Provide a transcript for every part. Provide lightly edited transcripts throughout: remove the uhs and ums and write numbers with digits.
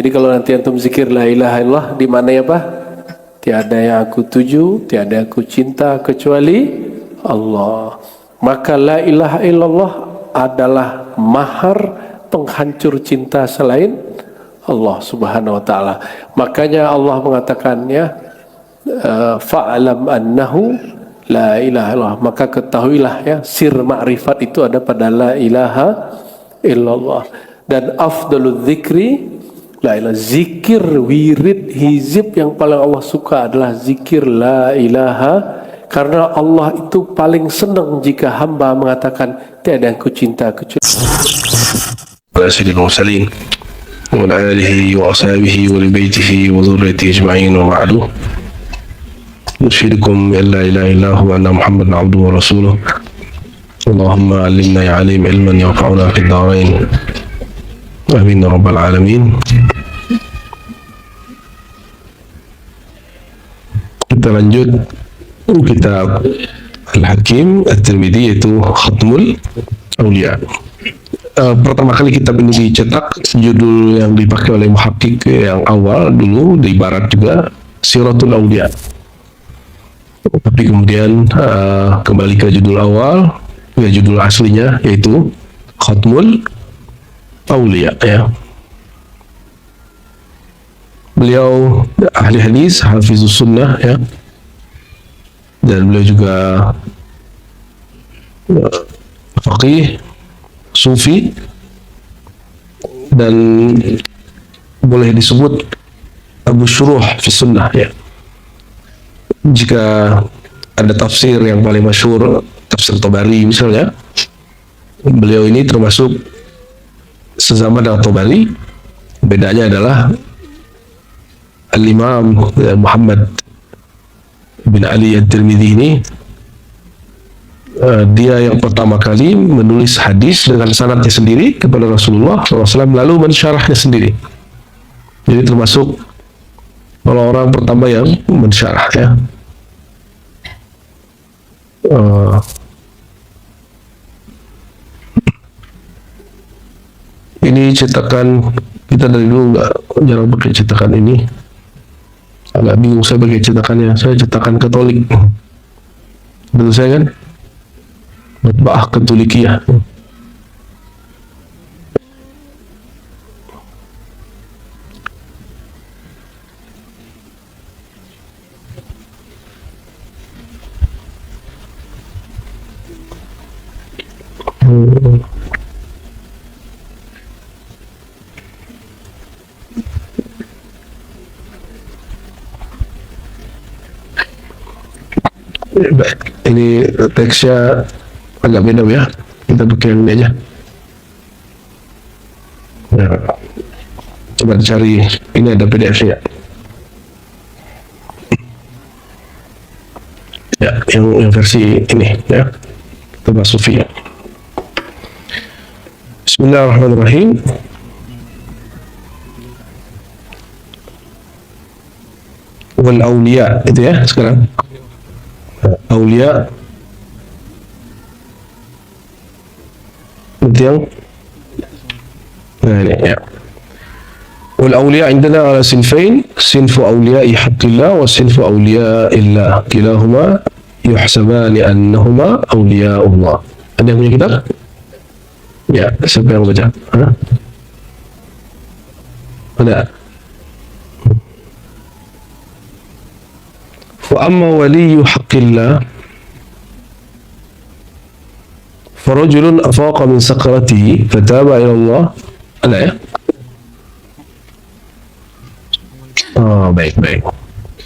Jadi kalau nanti antum zikir la ilaha illallah, di mana ya Pak? Tiada yang aku tuju, tiada yang aku cinta kecuali Allah. Maka la ilaha illallah adalah mahar penghancur cinta selain Allah Subhanahu wa taala. Makanya Allah mengatakannya fa'lam annahu la ilaha illallah. Maka ketahuilah ya, sir ma'rifat itu ada pada la ilaha illallah. Dan afdalul dzikri la ilaha, zikir wirid hizib yang paling Allah suka adalah zikir la ilaha, karena Allah itu paling senang jika hamba mengatakan tiada yang ku cinta kecuali ala sayyidil mursalin wa ala alihi wa ashabihi wa li baitihi wa dhurriyyatihi ajma'in wa ba'du. Nushidukum la ilaha illa huwa anna Muhammadan abduhu wa rasuluh. Allahumma allimna ya alim ilman yanfa'una fid dharain. Amin ya rabbal alamin. Kita lanjut kitab Al-Hakim At-Tirmidzi, yaitu Khatmul Aulia. Pertama kali kitab ini dicetak, judul yang dipakai oleh muhakkik yang awal dulu di barat juga Siratul Aulia. Tapi kemudian kembali ke judul awal, ya judul aslinya yaitu Khatmul Aulia ya. Beliau ahli hadis, hafizus sunnah ya, dan beliau juga faqih, sufi, dan boleh disebut Abu Syuruh fi sunnah ya. Jika ada tafsir yang paling masyhur, tafsir Tabari misalnya, beliau ini termasuk sesama dengan Tabari. Bedanya adalah Al-Imam Muhammad bin Ali At-Tirmidzi ini dia yang pertama kali menulis hadis dengan sanadnya sendiri kepada Rasulullah SAW, lalu mensyarahnya sendiri. Jadi termasuk orang-orang pertama yang mensyarah ya. Ini cetakan kita dari dulu jarang pakai cetakan ini. Agak bingung saya pakai cetakannya. Saya cetakan Katolik. Betul saya kan? Matbaah Katolikiyah. Ini teksnya agak beda ya, kita pakai yang ini aja ya. Coba cari, ini ada PDF-nya ya, yang versi ini ya, Tebak Sufi ya. Bismillahirrahmanirrahim. Wal aulia itu ya sekarang. Aulia itu yang nah ini ya. Wal aulia indana ala sinfain, sinfu auliya'i haqqillah wa sinfu auliya'illah, kilahuma yuhsabani annahuma auliya'ullah. Ada yang punya kitab? Ya, siapa yang baca? Hah? Ada? Wa amma waliyu haqqillah farajulun afaqa min sakratihi fataba ila Allah. Ada ya? Oh, baik.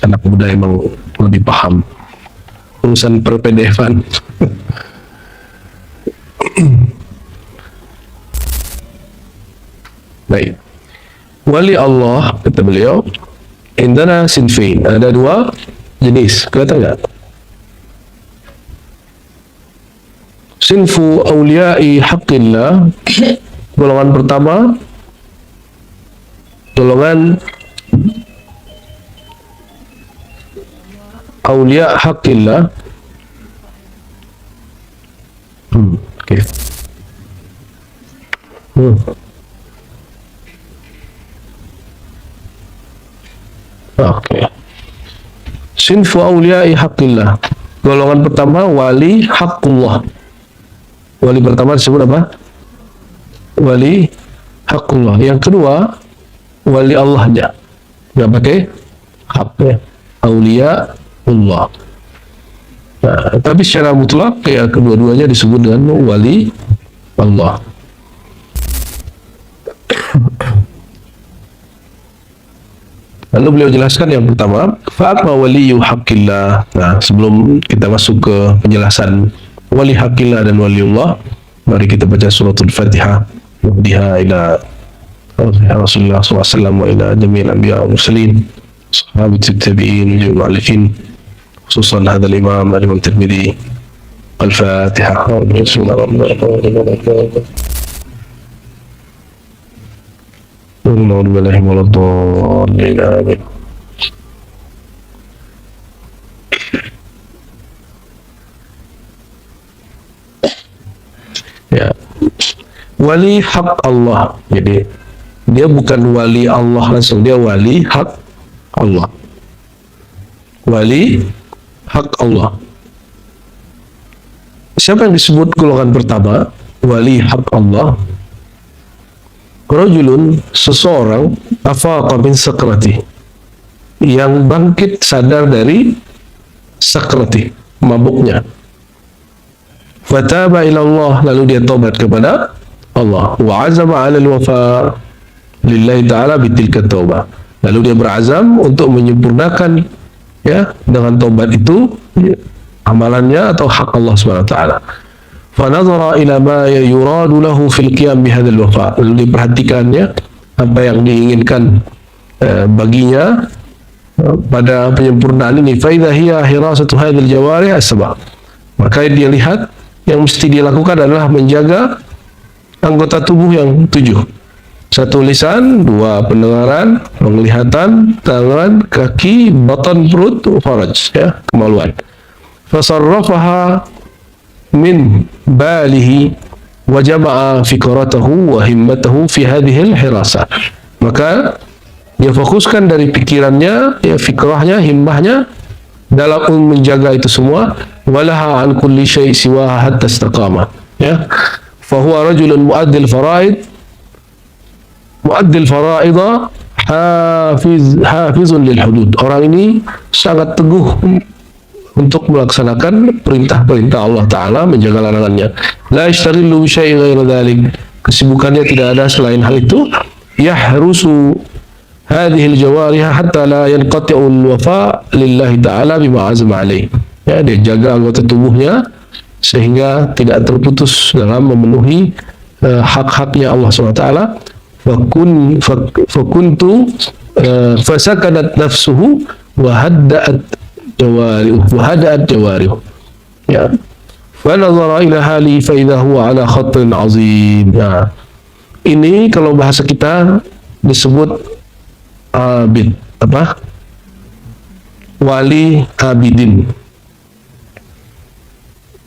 Anak muda emang lebih paham urusan per-PDF-an. Baik. Wali Allah, kata beliau, indana sinfain, ada dua jenis, kelihatan nggak? Sinfu awliya'i haqqillah, golongan pertama, golongan awliya' haqqillah. Oke. Oke. Sinfu awliya'i haqqillah. Golongan pertama wali haqqullah. Wali pertama disebut apa? Wali haqqullah. Yang kedua wali Allahnya. Nggak pakai haknya. Auliyaullah. Nah, tapi secara mutlak ya kedua-duanya disebut dengan wali Allah. Lalu beliau jelaskan yang pertama, fa'atma waliyu haqqillah. Nah, sebelum kita masuk ke penjelasan wali haqqillah dan waliullah, mari kita baca suratul Fatihah. Muhdiha ila Rasulullah SAW wa ila jami'il anbiya wa mursalin, sahabat tabi'in, mu'allifin, khususan hadal imam al-imam Tirmidzi. Al-Fatihah. Bismillahirrahmanirrahim. Allahu billahi waladhdallin. Amin. Ya. Wali hak Allah. Jadi dia bukan wali Allah langsung, dia wali hak Allah. Wali hak Allah. Siapa yang disebut golongan pertama wali hak Allah? Rajulun, seseorang, afaqa min sakrati, yang bangkit sadar dari sakrati, mabuknya. Fataba ila Allah, lalu dia taubat kepada Allah. Wa azama 'ala al-wafa lillahi ta'ala bitilka taubah. Lalu dia berazam untuk menyempurnakan ya dengan taubat itu ya, amalannya atau hak Allah Subhanahu wa taala. Fanadhara ila ma yuradu lahu fil qiyam bihadzal wafa. Lalu diperhatikannya apa yang diinginkan baginya pada penyempurnaan ini. Fa idza hiya hirasatu hadzal jawarih as-sab'a. Maka dia lihat yang mesti dia lakukan adalah menjaga anggota tubuh yang 7. 1 lisan, 2 pendengaran, penglihatan, tangan, kaki, batan perut, faraj, ya, kemaluan. Fasarrafaha min balihi wa jama'a fikratahu wa himmatahu fi hadhihi al-hirasa. Maka dia fokuskan dari pikirannya, ya, fikrahnya, himmahnya dalam menjaga itu semua. Walaha an kulli syai' siwaha hatta istaqama, ya. Fa huwa rajulun mu'addil faraid, mu'addil faraida, hafizun lil hudud. Orang ini sangat teguh untuk melaksanakan perintah-perintah Allah Ta'ala, menjaga larangannya. La yashtaghilu bi syai'in ghairi dzalik. Kesibukannya tidak ada selain hal itu. Yahrusu hadhihi al-jawarih hatta la yanqati'u al-wafa lillahi ta'ala bima azama alaih. Ya, dia jaga anggota tubuhnya sehingga tidak terputus dalam memenuhi hak-haknya Allah SWT. Fakuntu fasakanat nafsuhu wa hadda'at jawarih. Ya. Fanadhara ila hali fa idza huwa ala khatrin azim. Ya. Ini kalau bahasa kita disebut abid, apa? Wali abidin.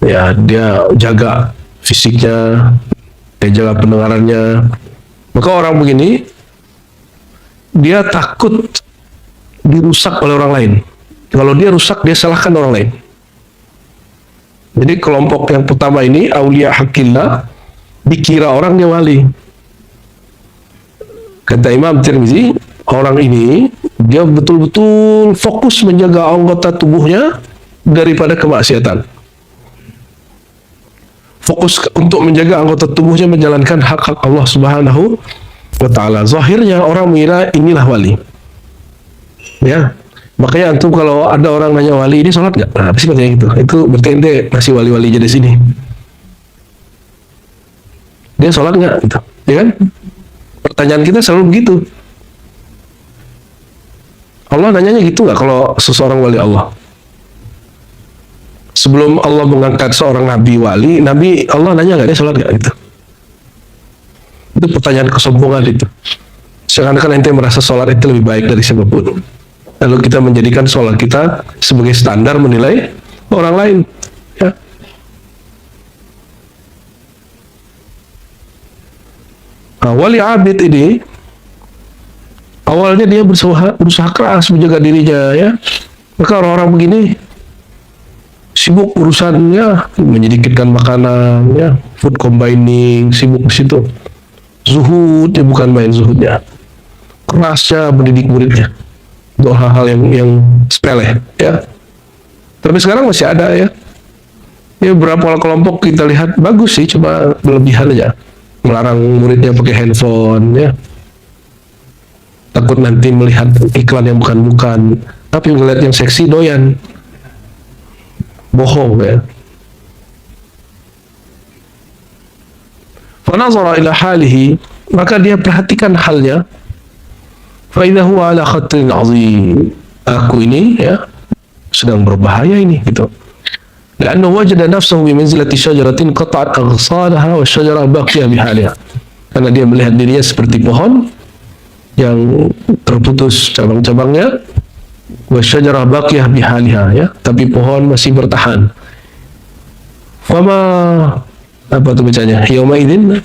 Ya, dia jaga fisiknya, dia jaga pendengarannya. Maka orang begini dia takut dirusak oleh orang lain. Kalau dia rusak, dia salahkan orang lain. Jadi kelompok yang pertama ini, aulia haqqillah, dikira orang dia wali. Kata Imam Tirmidzi, orang ini dia betul-betul fokus menjaga anggota tubuhnya daripada kemaksiatan. Fokus untuk menjaga anggota tubuhnya, menjalankan hak-hak Allah Subhanahu wa Ta'ala. Zahirnya orang mengira inilah wali. Ya. Makanya antum kalau ada orang nanya wali ini sholat nggak? Nah, pasti katanya gitu. Itu berarti ente masih wali-wali jadi sini. Dia sholat nggak? Gitu. Ya kan? Pertanyaan kita selalu begitu. Allah nanyanya gitu nggak kalau seseorang wali Allah? Sebelum Allah mengangkat seorang nabi wali, nabi Allah nanya nggak dia sholat nggak? Gitu. Itu pertanyaan kesombongan itu. Seakan-akan ente merasa sholat itu lebih baik dari siapapun. Lalu kita menjadikan sholat kita sebagai standar menilai orang lain. Ya. Nah, wali abid ini Awalnya dia berusaha keras menjaga dirinya, ya. Maka orang-orang begini sibuk urusannya menyedikitkan makanan, ya, food combining, sibuk di situ. Zuhud, ya, bukan main zuhudnya. Kerasnya mendidik muridnya. Untuk hal-hal yang sepele, ya. Tapi sekarang masih ada, ya. Ya, beberapa kelompok kita lihat bagus sih, cuma berlebihan aja. Melarang muridnya pakai handphone, ya. Takut nanti melihat iklan yang bukan-bukan, tapi melihat yang seksi doyan. Bohong, ya. Fanazara ila halihi, maka dia perhatikan halnya. Fa idza huwa ala khatrin azim. Aku ini, ya, sedang berbahaya ini, gitu. Karena wajada nafsahu bi manzilati syajaratin qata'at aghsalaha wa syajara baqiyah bihaliha. Karena dia melihat dirinya seperti pohon yang terputus cabang-cabangnya, wa syajara baqiyah bihaliha, ya, tapi pohon masih bertahan. Fama, apa tu bacanya? Yauma idzin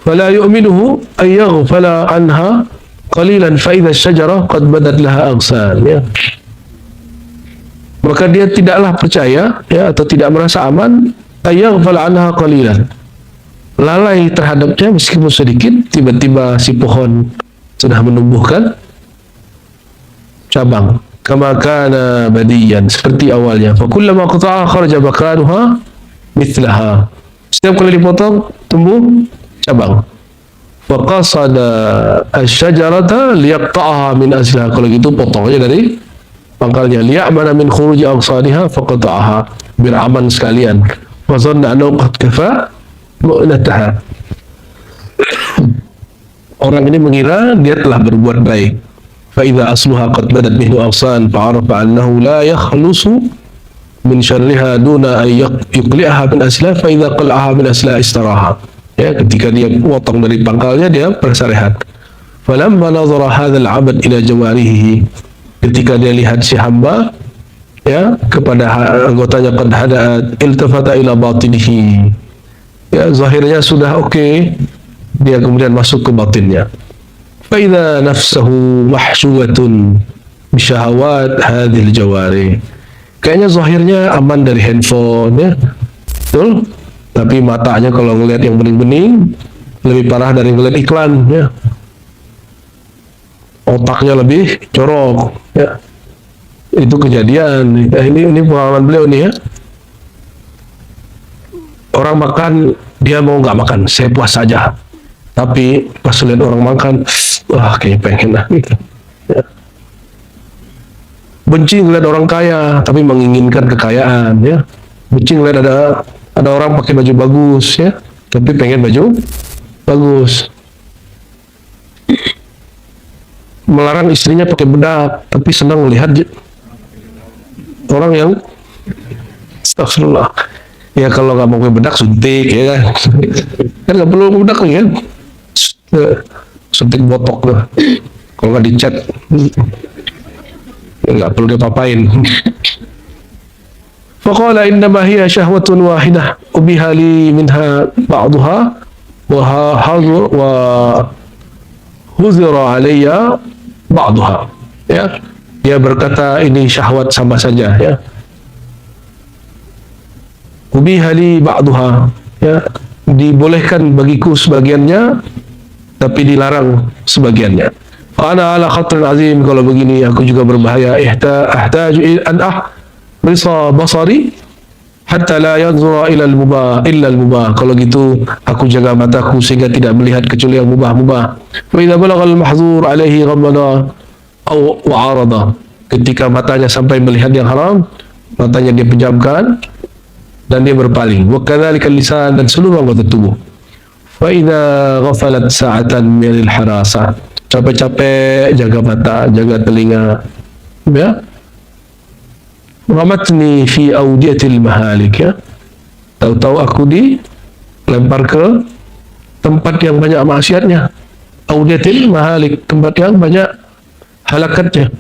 fala yu'minuhu ay yaghfala anha qalilan fa idza syajara qad badat laha aghsal, ya. Maka dia tidaklah percaya, ya, atau tidak merasa aman, ay yaghfala anha qalilan, lalai terhadapnya meskipun sedikit. Tiba-tiba si pohon sudah menumbuhkan cabang, kama kana badiyan, seperti awalnya. Fa kullama qata'a kharaja bakanuha mithlaha, setiap kali dipotong tumbuh cabang. Fa qasada asy-syajarata liyaqta'aha min asliha, kalau gitu potong aja dari pangkalnya. Liya'mana min khuruji aghsaliha faqata'aha, biar aman sekalian. Wa dhanna annahu qad kafa mu'nataha, orang ini mengira dia telah berbuat baik. Fa idza asluha qad badat minhu aghsan fa'arafa annahu la yakhlusu min syarriha duna ay yuqli'aha min asliha, fa idza qal'aha min asliha istaraha, ya, ketika dia potong dari pangkalnya dia merasa rehat. Falamma nazara hadzal 'abd ila jawarihi, ketika dia lihat si hamba, ya, kepada anggotanya, qad hada'at iltafata ila batinihi, ya, zahirnya sudah oke, dia kemudian masuk ke batinnya. Fa idza nafsuhu mahshuwatun bi syahawat hadhil jawari, kayaknya zahirnya aman dari handphone, ya, betul, tapi matanya kalau ngelihat yang bening-bening lebih parah dari ngelihat iklan, ya. Otaknya lebih corok, ya. Itu kejadian. Ini pengalaman beliau nih, ya. Orang makan, dia mau nggak makan, saya puas saja. Tapi pas lihat orang makan, wah, kayaknya pengen lah, gitu. Ya. Benci ngeliat orang kaya, tapi menginginkan kekayaan, ya. Benci ngeliat ada orang pakai baju bagus, ya, tapi pengen baju bagus. Melarang istrinya pakai bedak, tapi senang melihat orang yang, astagfirullah, ya, kalau nggak mau pakai bedak suntik, ya kan, kan nggak perlu bedak nih, kan, suntik botok tuh, kalau nggak dicat nggak perlu dia papain. Faqala innama hiya syahwatun wahidah ubiha li minha ba'daha wa huzira alayya ba'daha, ya. Dia berkata ini syahwat sama saja, ya. Ubiha li ba'daha, ya, dibolehkan bagiku sebagiannya tapi dilarang sebagiannya. Ana ala khatrin azim, kalau begini aku juga berbahaya. Ahtaju an risa basari hatta la yanzura ila al-mubah, kalau gitu aku jaga mataku sehingga tidak melihat kecuali yang mubah-mubah. Wa idza balagha al-mahzur alaihi ghammada aw wa'arada, ketika matanya sampai melihat yang haram, matanya dia pejamkan dan dia berpaling. Wa kadzalika lisan, dan seluruh anggota tubuh. Fa idza ghafalat sa'atan min al-harasa, capek-capek jaga mata, jaga telinga, ya. Ramatni fi audiyatil mahalik, ya. Tahu-tahu aku dilempar ke tempat yang banyak maksiatnya. Audiyatil mahalik, tempat yang banyak halakatnya,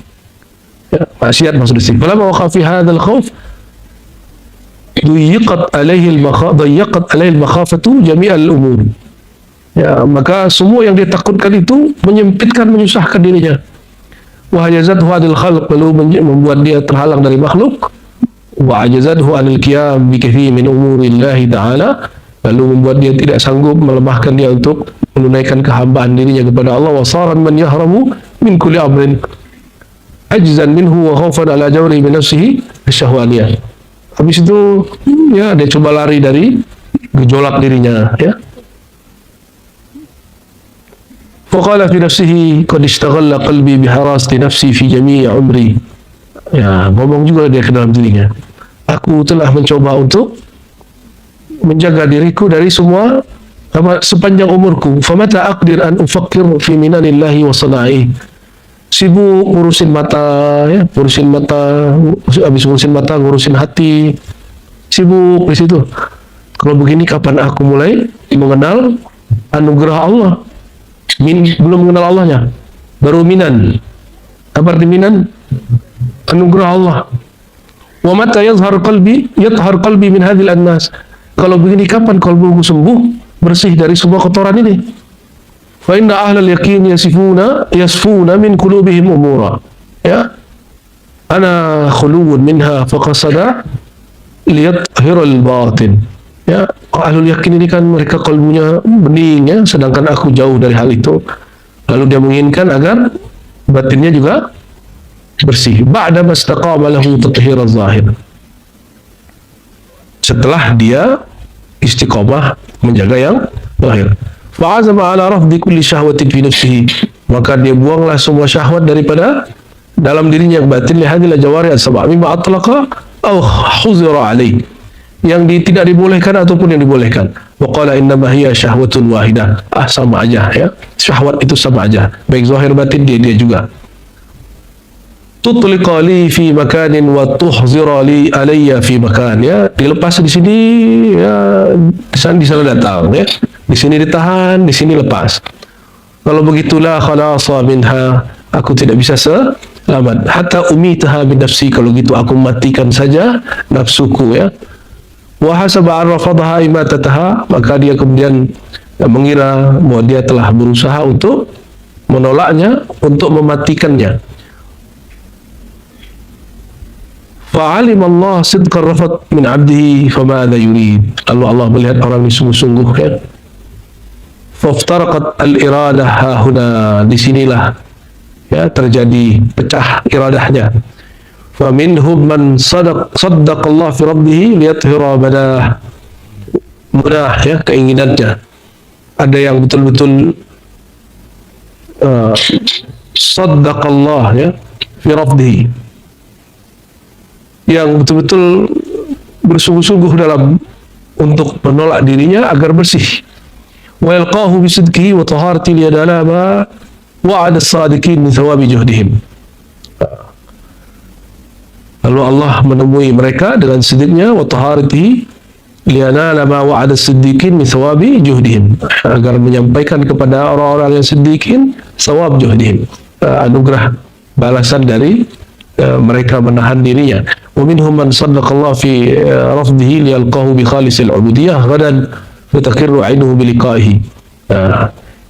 ya, maksiat maksudnya. Falamma waqa fi hadzal khauf ضيقت عليه المخافة جميع الأمور. Ya, maka semua yang dia takutkan itu menyempitkan, menyusahkan dirinya. Wa hajazathu 'anil khalq, lalu membuat dia terhalang dari makhluk. Wa hajazathu 'anil qiyam bi katsiri min umurillahi ta'ala, lalu membuat dia tidak sanggup, melemahkan dia untuk menunaikan kehambaan dirinya kepada Allah. Wa sara man yahramu min kulli amrin ajzan minhu wa khaufan ala jawri bi nafsihi asyahwaniyah. Habis itu ya dia coba lari dari gejolak dirinya, ya. Faqala fi nafsihi qad ishtaghala qalbi bi harasati nafsi fi jami' umri. Ya, ngomong juga dia ke dalam dirinya, aku telah mencoba untuk menjaga diriku dari semua sepanjang umurku. Famata aqdir an ufakkir fi minanillahi wa sana'i. Sibuk ngurusin mata, ya, ngurusin mata, habis ngurusin mata ngurusin hati, sibuk di situ. Kalau begini kapan aku mulai mengenal anugerah Allah? Belum mengenal Allahnya, baru minan. Apa arti minan? Anugerah Allah. Wa mata yadhhar qalbi min hadhil annas. Kalau begini kapan kalbuku sembuh, bersih dari semua kotoran ini? Fa inna ahlal yaqin yasfuna min qulubihim umura. Ya. Ana khuluwun minha faqasada liyathhira al-batin. Ya, ahlul yakin ini kan mereka kalbunya bening, ya, sedangkan aku jauh dari hal itu. Lalu dia menginginkan agar batinnya juga bersih. Ba'da mastaqama lahu tathhir az-zahir. Setelah dia istiqomah menjaga yang zahir. Fa'azama ala rafdi kulli syahwatin fi nafsihi, maka dia buanglah semua syahwat daripada dalam dirinya yang batin, lihadil jawari as-sab'a mimma atlaqa aw huzira alaih, yang tidak dibolehkan ataupun yang dibolehkan. Wa qala innama hiya syahwatun wahidah. Sama aja, ya, syahwat itu sama aja, baik zahir batin dia juga. Tutliqa li fi makanin wa tuhzira li alayya fi makan, ya, dilepas di sini, ya, di sana datang, ya, di sini ditahan, di sini lepas. Kalau begitulah khalasa minha, aku tidak bisa selamat. Hatta umitaha bin nafsi, kalau gitu aku matikan saja nafsuku, ya. Wa hasaba arrafadaha imatataha, maka dia kemudian mengira bahwa dia telah berusaha untuk menolaknya, untuk mematikannya. Fa'alim Allah sidqa rafat min abdihi famada yurid. Lalu Allah melihat orang ini sungguh-sungguh, ya. Faftaraqat al-iradah hahuna, disinilah, ya, terjadi pecah iradahnya. Faminhum man saddaqa Allah fi rabbih liyathhira munah, ya, keinginannya. Ada yang betul-betul saddaqa Allah, ya, fi rabbih, yang betul-betul bersungguh-sungguh dalam untuk menolak dirinya agar bersih. Wa yalqahu bi sidqihi wa taharati liyadala ma wa'ada as-sadiqin min thawabi juhdihim. Lalu Allah menemui mereka dengan sidiknya, wa taharatihi liyanala ma wa'ada as-siddiqin min thawabi juhdihim, agar menyampaikan kepada orang-orang yang siddiqin thawab juhdihim, anugerah balasan dari mereka menahan dirinya. Wa minhum man saddaqa Allah fi rafdihi liyalqahu bi khalisil ubudiyah ghadan fataqirru 'ainuhu bi liqa'ihi.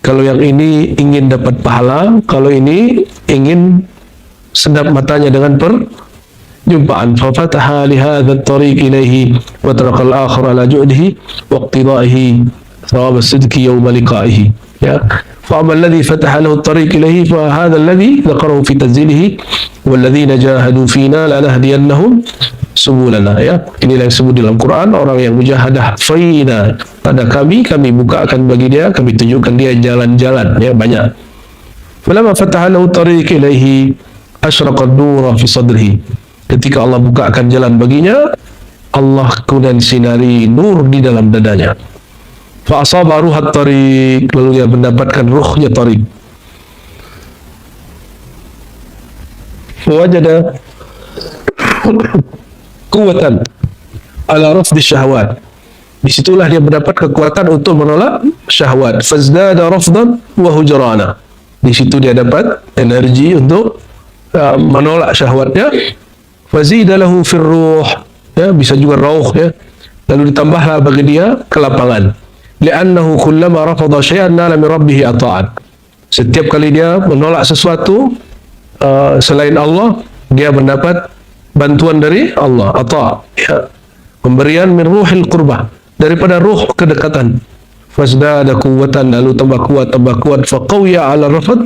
Kalau yang ini ingin dapat pahala, kalau ini ingin sedap matanya dengan perjumpaan. Fa fataha li hadzal tariq ilaihi wa taraqa al-akhar ala ju'dihi wa iqtida'ihi thawab as-sidqi yawma liqa'ihi. Ya. فأما الذي فتح له الطريق إليه فهذا الذي ذكره في تنزيله والذين جاهدوا فينا لنهدينهم subulana, ya. Inilah yang disebut dalam Quran, orang yang mujahadah fina pada kami bukakan bagi dia, kami tunjukkan dia jalan-jalan, ya, banyak. Falamma fataha lahu tariq ilaihi asyraqa an-nur fi sadrihi. Ketika Allah bukakan jalan baginya, Allah kemudian sinari nur di dalam dadanya. Fa asaba ruhat tariq, lalu dia mendapatkan ruhnya tariq. Wajada kuatan ala rafdi syahwat. Disitulah dia mendapat kekuatan untuk menolak syahwat. Fazdada rafdan wa hujrana. Di situ dia dapat energi untuk menolak syahwatnya. Fazida lahu fir ruh, ya, bisa juga rauh, ya. Lalu ditambahlah bagi dia kelapangan. li'annahu kullama rafadha syai'an nala min rabbih ata'an. Setiap kali dia menolak sesuatu selain Allah, dia mendapat bantuan dari Allah, ya. Pemberian min ruhil qurbah, daripada ruh kedekatan. Fasdada quwwatan, lalu tambah kuat, faqawiya ala rafad,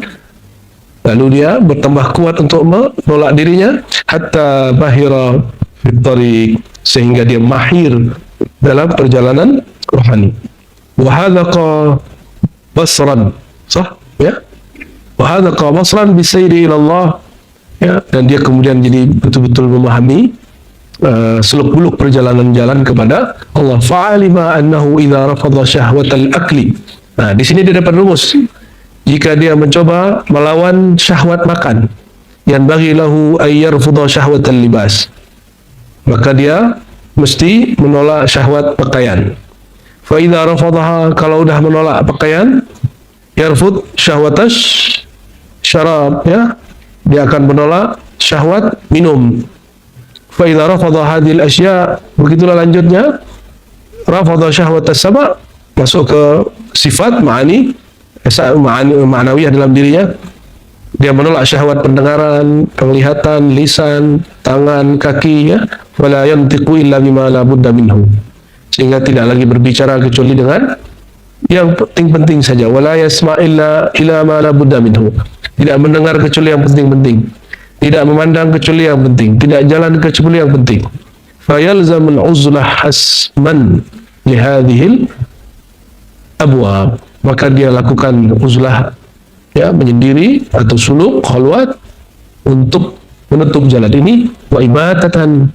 lalu dia bertambah kuat untuk menolak dirinya, hatta bahira fit tariq, sehingga dia mahir dalam perjalanan rohani. Wa hadza basran, sah ya, wa hadza basran bisayri ila Allah, ya, dan dia kemudian jadi betul-betul memahami seluk-beluk perjalanan jalan kepada Allah. Fa'alima annahu idza rafadha syahwatal akli. Nah, di sini dia dapat rumus. Jika dia mencoba melawan syahwat makan, yang bagi lahu ay yarfudha syahwatal libas, maka dia mesti menolak syahwat pakaian. Fa idza rafadhaha, kalau udah menolak pakaian, yarfud syahwatas syarab, ya, dia akan menolak syahwat minum. Fa idza rafadha hadhil asya, begitulah lanjutnya, rafadha syahwatas sama', masuk ke sifat ma'ani ma'nawiyah dalam dirinya. Dia menolak syahwat pendengaran, penglihatan, lisan, tangan, kaki, ya. Wala yantiqu illa bima la budda minhu, sehingga tidak lagi berbicara kecuali dengan yang penting-penting saja. Wala yasma' illa ma la budda minhu, tidak mendengar kecuali yang penting-penting, tidak memandang kecuali yang penting, tidak jalan kecuali yang penting. Fayalzamul uzlah hasman lihadhil abwab, maka dia lakukan uzlah, ya, menyendiri atau suluk khalwat untuk menutup jalan ini. Wa ibatatan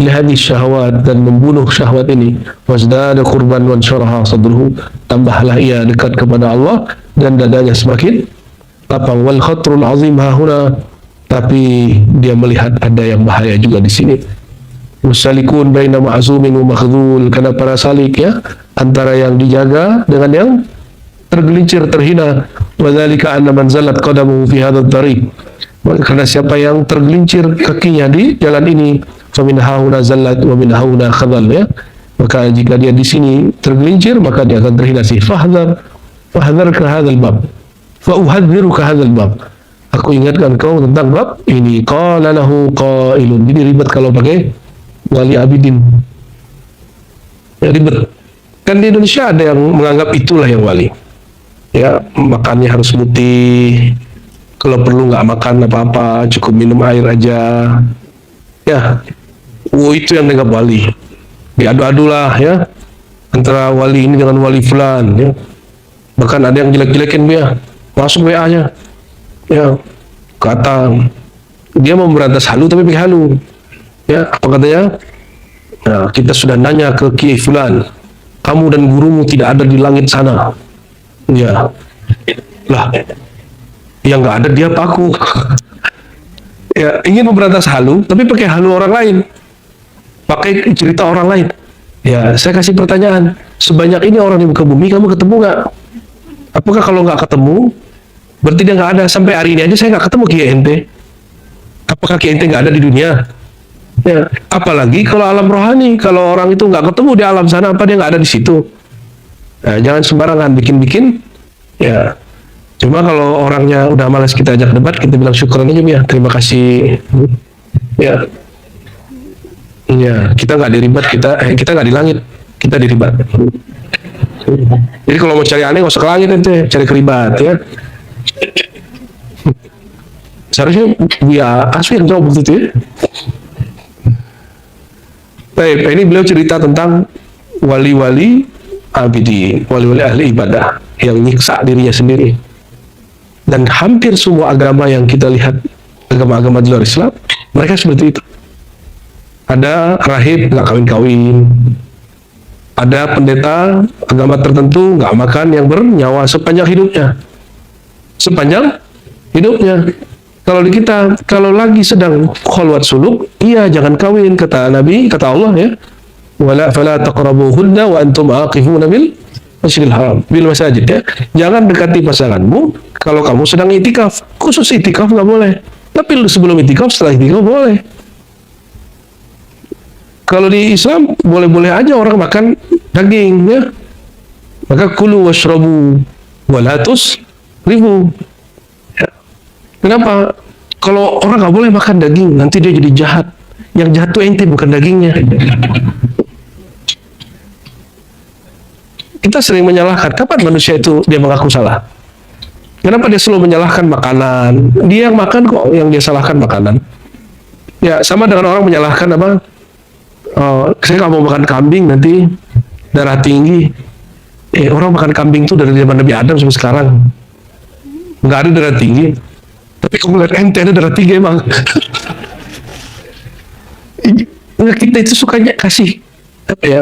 lihadhis syahwat, dan membunuh syahwat ini. Wasdada qurban wan syaraha sadruhu, tambahlah ia dekat kepada Allah dan dadanya semakin lapang. Wal khatrul azim hahuna, tapi dia melihat ada yang bahaya juga di sini. Musalikun baina ma'zumin wa makhdhul, karena para salik, ya, antara yang dijaga dengan yang tergelincir, terhina. Wa dzalika anna man zallat qadamuhu fi hadzal tariq, karena siapa yang tergelincir kakinya di jalan ini, fa min hauna zallat wa min hauna khadhal, ya, maka jika dia di sini tergelincir, maka dia akan terhina. Fahdhar ka hadzal bab, fa uhadziruka hadzal bab, aku ingatkan kau tentang bab ini. Qala lahu qailun, jadi ribet kalau pakai wali abidin, ya, ribet. Kan di Indonesia ada yang menganggap itulah yang wali, ya, makannya harus putih, kalau perlu nggak makan apa-apa, cukup minum air aja, ya. Itu yang dianggap wali. Diadu-adulah, ya, antara wali ini dengan wali fulan, ya. Bahkan ada yang jelek-jelekin dia, masuk WA-nya, ya, kata dia mau berantas halu tapi pakai halu, ya, apa katanya? Nah, kita sudah nanya ke Kiai fulan, kamu dan gurumu tidak ada di langit sana, ya, lah, yang nggak ada dia paku. Ya, ingin memberantas halu tapi pakai halu orang lain, pakai cerita orang lain. Ya, saya kasih pertanyaan, sebanyak ini orang di muka bumi, kamu ketemu nggak? Apakah kalau nggak ketemu berarti dia nggak ada? Sampai hari ini aja saya nggak ketemu Kiai ente. Apakah Kiai ente nggak ada di dunia? Ya, apalagi kalau alam rohani, kalau orang itu nggak ketemu di alam sana, apa dia nggak ada di situ? Nah, jangan sembarangan bikin-bikin, ya. Cuma kalau orangnya udah malas kita ajak debat, kita bilang syukuran aja, ya, terima kasih, ya. Ya, kita nggak diribat, kita nggak di langit, kita diribat. Jadi kalau mau cari aneh nggak usah ke langit ente, cari keribat, ya. Seharusnya ya Aswi yang jawab begitu, ya. Baik, ini beliau cerita tentang wali-wali abidi, wali-wali ahli ibadah yang nyiksa dirinya sendiri. Dan hampir semua agama yang kita lihat, agama-agama di luar Islam, mereka seperti itu. Ada rahib nggak kawin-kawin, ada pendeta agama tertentu nggak makan yang bernyawa sepanjang hidupnya. Kalau di kita, kalau lagi sedang khalwat suluk, iya jangan kawin, kata Nabi, kata Allah, ya, wala fala taqrabuhunna wa antum aqifuna bil masjidil haram, bil masajid, ya, jangan dekati pasanganmu kalau kamu sedang itikaf. Khusus itikaf nggak boleh, tapi sebelum itikaf, setelah itikaf boleh. Kalau di Islam boleh-boleh aja orang makan daging, ya, Maka kulu washrabu wala tusrifu. Ya. Kenapa? Kalau orang nggak boleh makan daging, nanti dia jadi jahat. Yang jahat tuh ente, bukan dagingnya. Kita sering menyalahkan. Kapan manusia itu dia mengaku salah? Kenapa dia selalu menyalahkan makanan? Dia yang makan kok yang dia salahkan makanan. Ya sama dengan orang menyalahkan apa? Saya nggak mau makan kambing nanti darah tinggi. Orang makan kambing itu dari zaman Nabi Adam sampai sekarang nggak ada darah tinggi. Tapi kamu lihat ente ada darah tinggi emang. Kita itu sukanya kasih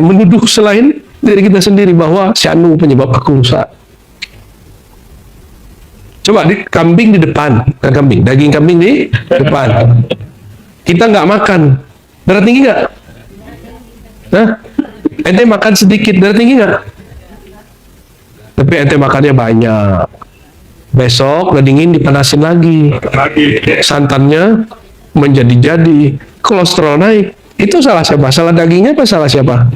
menuduh selain dari kita sendiri bahwa si anu penyebab aku rusak. Coba di kambing di depan, kan kambing, daging kambing di depan. Kita nggak makan, darah tinggi nggak? Nah, ente makan sedikit, darah tinggi nggak? Tapi ente makannya banyak. Besok udah dingin dipanasin lagi. Santannya menjadi-jadi, kolesterol naik. Itu salah siapa? Salah dagingnya apa salah siapa?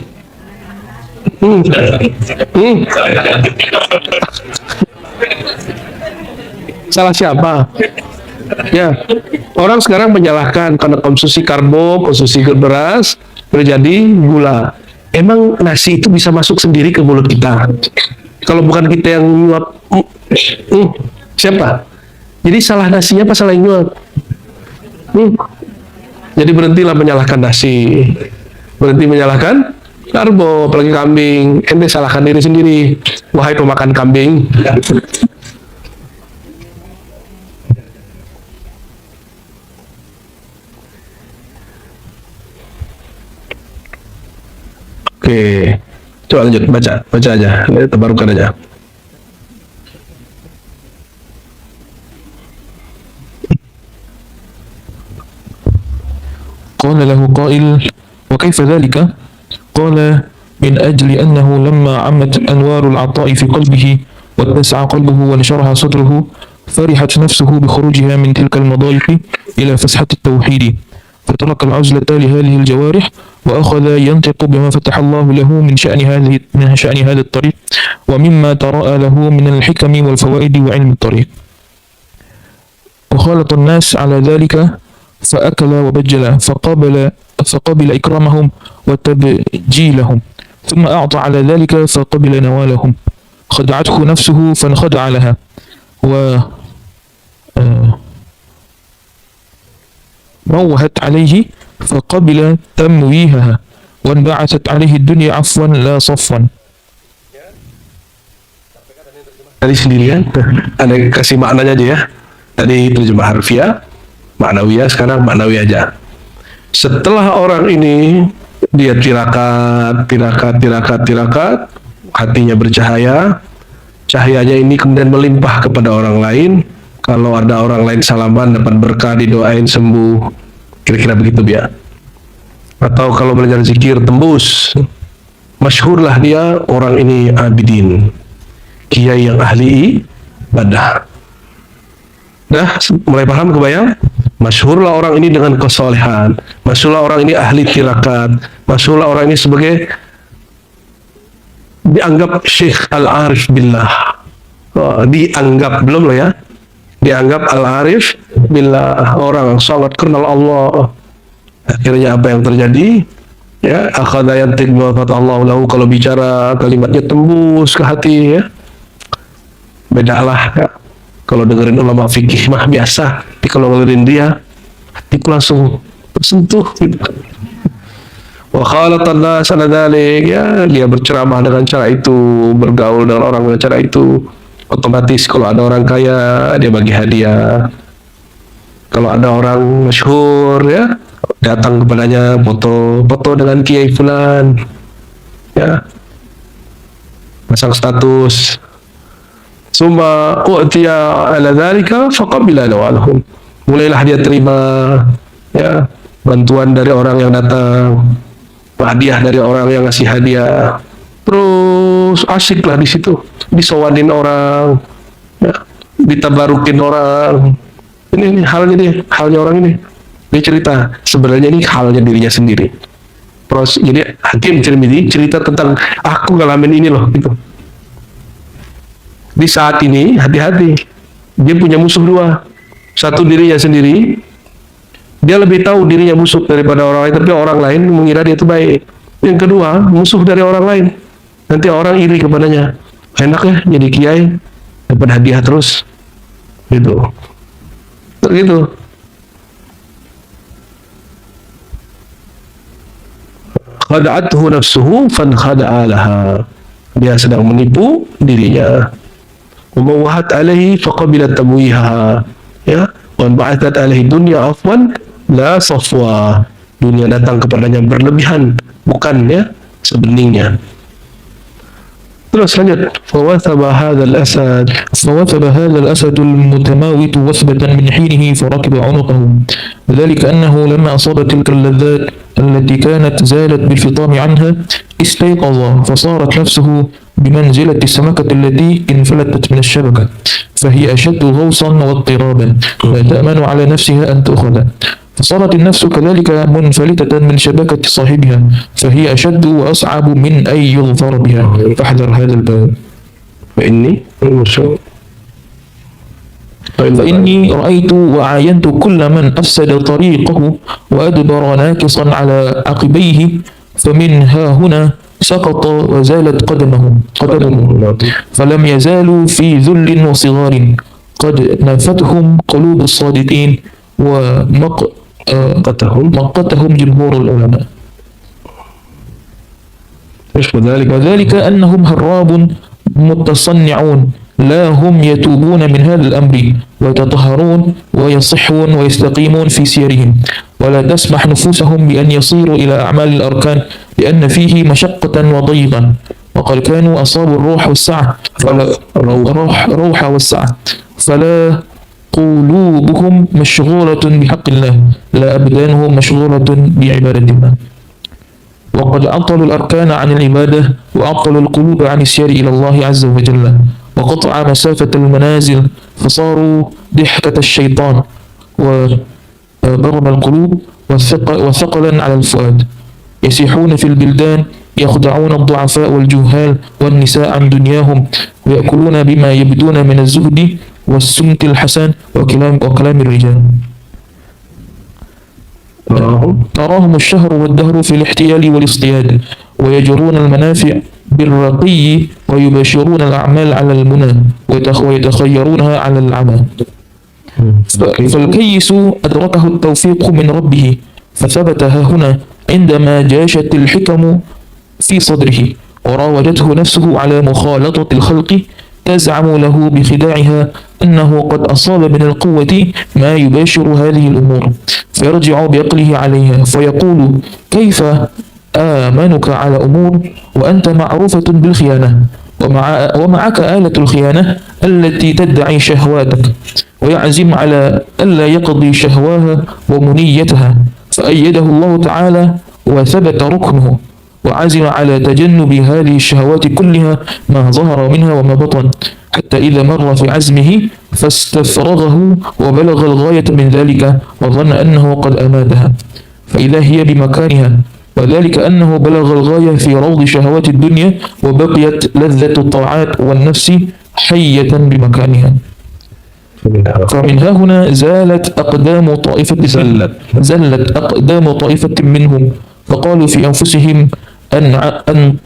Salah siapa? Ya, orang sekarang menyalahkan karena konsumsi karbo, konsumsi beras, terjadi gula. Emang nasi itu bisa masuk sendiri ke mulut kita? Kalau bukan kita yang nyuap, siapa? Jadi salah nasinya apa salah yang nyuap? Jadi berhentilah menyalahkan nasi, berhenti menyalahkan karbo, apalagi kambing. Ente salahkan diri sendiri, wahai pemakan kambing. Oke, coba lanjut baca aja, tabarukan aja. قال له قائل وكيف ذلك؟ قال من أجل أنه لما عمت أنوار العطاء في قلبه واتسع قلبه ونشرح صدره فرحت نفسه بخروجها من تلك المضايق إلى فسحة التوحيد فترك العزلة لهذه الجوارح وأخذ ينطق بما فتح الله له من شأن هذا الطريق ومما تراءى له من الحكم والفوائد وعلم الطريق. وخالط الناس على ذلك فأكل وبجل فقبل إكرامهم وتبجيلهم ثم أعطى على ذلك فقبل نوالهم خدعته نفسه فانخدع لها موهت عليه فقبل تمويهها وانبعثت عليه الدنيا عفوا لا صفوا. Tadi sendirian, ada kasih maknanya aja ya. Tadi terjemah harfiah, maknawiyah, sekarang maknawi aja. Setelah orang ini dia tirakat, hatinya bercahaya, cahayanya ini kemudian melimpah kepada orang lain. Kalau ada orang lain salaman dapat berkah, didoain sembuh, kira-kira begitu ya. Atau kalau belajar zikir tembus, masyhurlah dia orang ini abidin, kiai yang ahli ibadah. Dah mulai paham, kebayang? Masyhurlah orang ini dengan kesolehan, masyhurlah orang ini ahli tirakat, masyhurlah orang ini sebagai dianggap Syekh Al-Arif Billah. Dianggap, belum loh ya, dianggap Al-Arif Billah, orang yang sangat kenal Allah. Akhirnya apa yang terjadi? Ya, akhadha yantiq bima fataha Allahu lahu, kalau bicara kalimatnya tembus ke hati ya. Bedalah ya. Kalau dengerin ulama fikih mah biasa, tapi kalau dengerin dia, hatiku langsung tersentuh gitu. Wa khalatan nas ala dzalik, ya, dia berceramah dengan cara itu, bergaul dengan orang dengan cara itu. Otomatis kalau ada orang kaya, dia bagi hadiah. Kalau ada orang masyhur ya, datang kepadanya, foto dengan kiai fulan. Ya. Pasang status. Summa u'tiya ala dzalika faqabila nawalahum. Mulailah dia terima ya bantuan dari orang yang datang, hadiah dari orang yang ngasih hadiah. Terus asiklah di situ, disowanin orang, ya, ditabarukin orang. Ini halnya dia, halnya orang ini. Dia cerita, sebenarnya ini halnya dirinya sendiri. Jadi Hakim Tirmidzi cerita tentang aku ngalamin ini loh gitu. Di saat ini hati-hati, dia punya musuh dua. Satu dirinya sendiri, dia lebih tahu dirinya busuk daripada orang lain, tapi orang lain mengira dia itu baik. Yang kedua, musuh dari orang lain. Nanti orang iri kepadanya. Enak ya jadi kiai, dapat hadiah terus. Gitu. Gitu. Khada'athu nafsuhu fan khada'alaha. Dia sedang menipu dirinya. Wa alaihi faqabilat tamwiha. Ya, wa ba'athat alaihi dunya afwan la safwa. Dunia datang kepadanya berlebihan, bukan ya sebeningnya. Terus lanjut. فوثب هذا الأسد المتماوت وثبة من حينه فركب عنقه وذلك أنه لما أصاب تلك اللذات التي كانت زالت بالفطام عنها استيقظ فصارت نفسه بمنزلة السمكة التي انفلتت من الشبكة فهي أشد غوصا واضطرابا لا تأمن على نفسها أن تأخذ فصارت النفس كذلك منفلتة من شبكة صاحبها فهي أشد وأصعب من أن يظفر بها فاحذر هذا الباب فإني رأيت وعاينت كل من أفسد طريقه وأدبر ناكصا على عقبيه فمن ها هنا سقط وزالت قدمه فلم يزالوا في ذل وصغار قد نفتهم قلوب الصادقين ومقتهم جمهور العلماء وذلك أنهم هراب متصنعون لا هم يتوبون من هذا الأمر ويتطهرون ويصحون ويستقيمون في سيرهم ولا تسمح نفوسهم بأن يصيروا إلى أعمال الأركان لأن فيه مشقة وضيقا وقد كانوا أصابوا الروح والسعة روح والسعة فلا قلوبهم مشغولة بحق الله لا أبدانهم مشغولة بعبادة الله وقد عطلوا الأركان عن العبادة وعطلوا القلوب عن السير إلى الله عز وجل وقطع مسافة المنازل فصاروا ضحكة الشيطان وبرم القلوب وثقلا على الفؤاد يسيحون في البلدان يخدعون الضعفاء والجهال والنساء عن دنياهم ويأكلون بما يبدون من الزهد والسمت الحسن وكلام الرجال تراهم الشهر والدهر في الاحتيال والاصطياد ويجرون المنافع بالرقي ويباشرون الأعمال على المنى ويتخيرونها على العمى فالكيس أدركه التوفيق من ربه فثبت ها هنا عندما جاشت الحكم في صدره وراودته نفسه على مخالطة الخلق تزعم له بخداعها أنه قد أصاب من القوة ما يباشر هذه الأمور فيرجع بعقله عليها فيقول كيف آمنك على أمور وأنت معروفة بالخيانة ومعك آلة الخيانة التي تدعي شهواتك ويعزم على ألا يقضي شهواها ومنيتها فأيده الله تعالى وثبت ركنه وعزم على تجنب هذه الشهوات كلها ما ظهر منها وما بطن حتى إذا مر في عزمه فاستفرغه وبلغ الغاية من ذلك وظن أنه قد أماتها فإذا هي بمكانها وذلك أنه بلغ الغاية في روض شهوات الدنيا وبقيت لذة الطاعات والنفس حية بمكانها فمن ها هنا زلت أقدام طائفة منهم فقالوا في أنفسهم أن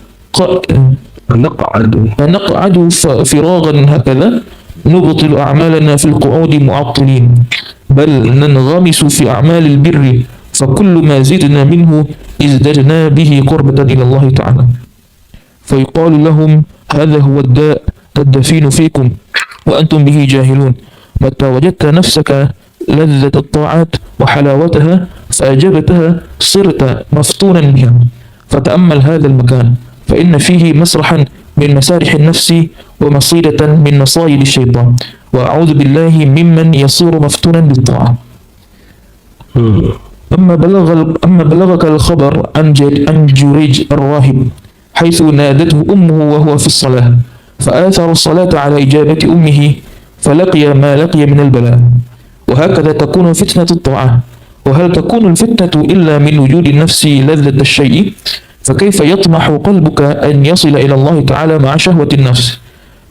نقعد فراغا هكذا نبطل أعمالنا في القعود معطلين بل ننغمس في أعمال البر فكل ما زدنا منه ازددنا به قربة إلى الله تعالى فيقال لهم هذا هو الداء الدفين فيكم وأنتم به جاهلون متى وجدت نفسك لذة الطاعات وحلاوتها فأجبتها صرت مفتونا بها فتأمل هذا المكان فإن فيه مسرحا من مسارح النفس ومصيدة من مصايد الشيطان وأعوذ بالله ممن يصير مفتونا بالطاعة أما بلغك الخبر عن جريج الراهب حيث نادته أمه وهو في الصلاة فآثر الصلاة على إجابة أمه فلقي ما لقي من البلاء وهكذا تكون فتنة الطاعة وهل تكون الفتنة إلا من وجود النفس لذة الشيء فكيف يطمح قلبك أن يصل إلى الله تعالى مع شهوة النفس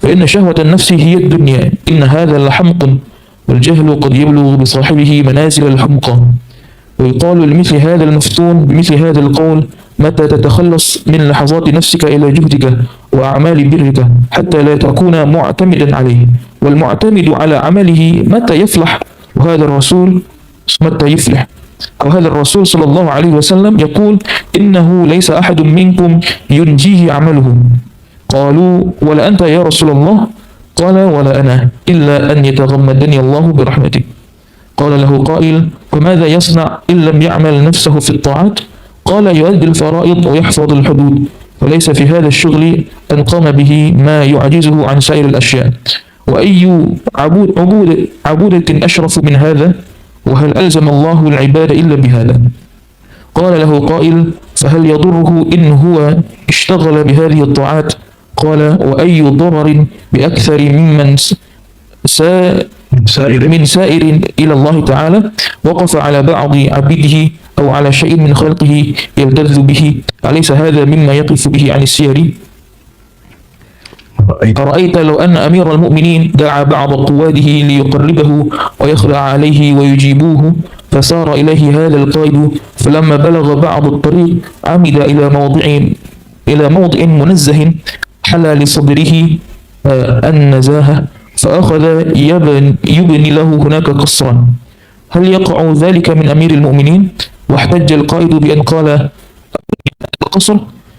فإن شهوة النفس هي الدنيا، إن هذا لحمق، والجهل قد يبلغ بصاحبه منازل الحمقى. ويقال لمثل هذا المفتون بمثل هذا القول: متى تتخلص من لحظات نفسك إلى جهدك وأعمال برك حتى لا تكون معتمدا عليه، والمعتمد على عمله متى يفلح. وهذا الرسول متى يفلح. وهذا الرسول صلى الله عليه وسلم يقول: إنه ليس أحد منكم ينجيه عمله. قالوا: ولا أنت يا رسول الله؟ قال: ولا أنا، إلا أن يتغمدني الله برحمته. قال له قائل: وماذا يصنع إن لم يعمل نفسه في الطاعات؟ قال: يؤدي الفرائض ويحفظ الحدود، وليس في هذا الشغل أن قام به ما يعجزه عن سائر الأشياء. وأي عبودة أشرف من هذا؟ وهل ألزم الله العباد إلا بهذا؟ قال له قائل: فهل يضره إن هو اشتغل بهذه الطاعات؟ قال: وأي ضرر بأكثر من سائر إلى الله تعالى وقف على بعض عبيده أو على شيء من خلقه يلتذ به، أليس هذا مما يقف به عن السير؟ أرأيت لو أن أمير المؤمنين دعا بعض قواده ليقربه ويخلع عليه ويجيبوه، فسار إليه هذا القائد، فلما بلغ بعض الطريق عمد إلى موضع منزه حل لصدره النزاهة، فأخذ يبني له هناك قصرا. هل يقع ذلك من أمير المؤمنين؟ واحتج القائد بأن قال: القصر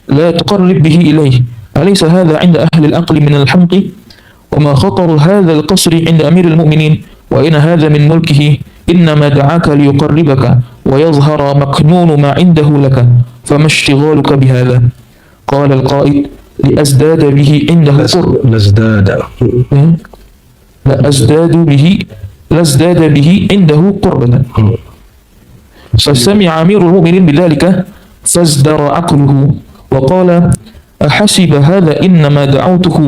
لا تقرب به إليه، أليس هذا عند أهل العقل من الحمق؟ وما خطر هذا القصر عند أمير المؤمنين؟ وإن هذا من ملكه، إنما دعاك ليقربك ويظهر مكنون ما عنده لك، فما اشتغالك بهذا؟ قال القائد: لأزداد به عنده قرب. لازداد به عنده قربا. فسمع أمير المؤمنين بذلك فازدر عقله وقال: أحسب هذا إنما دعوته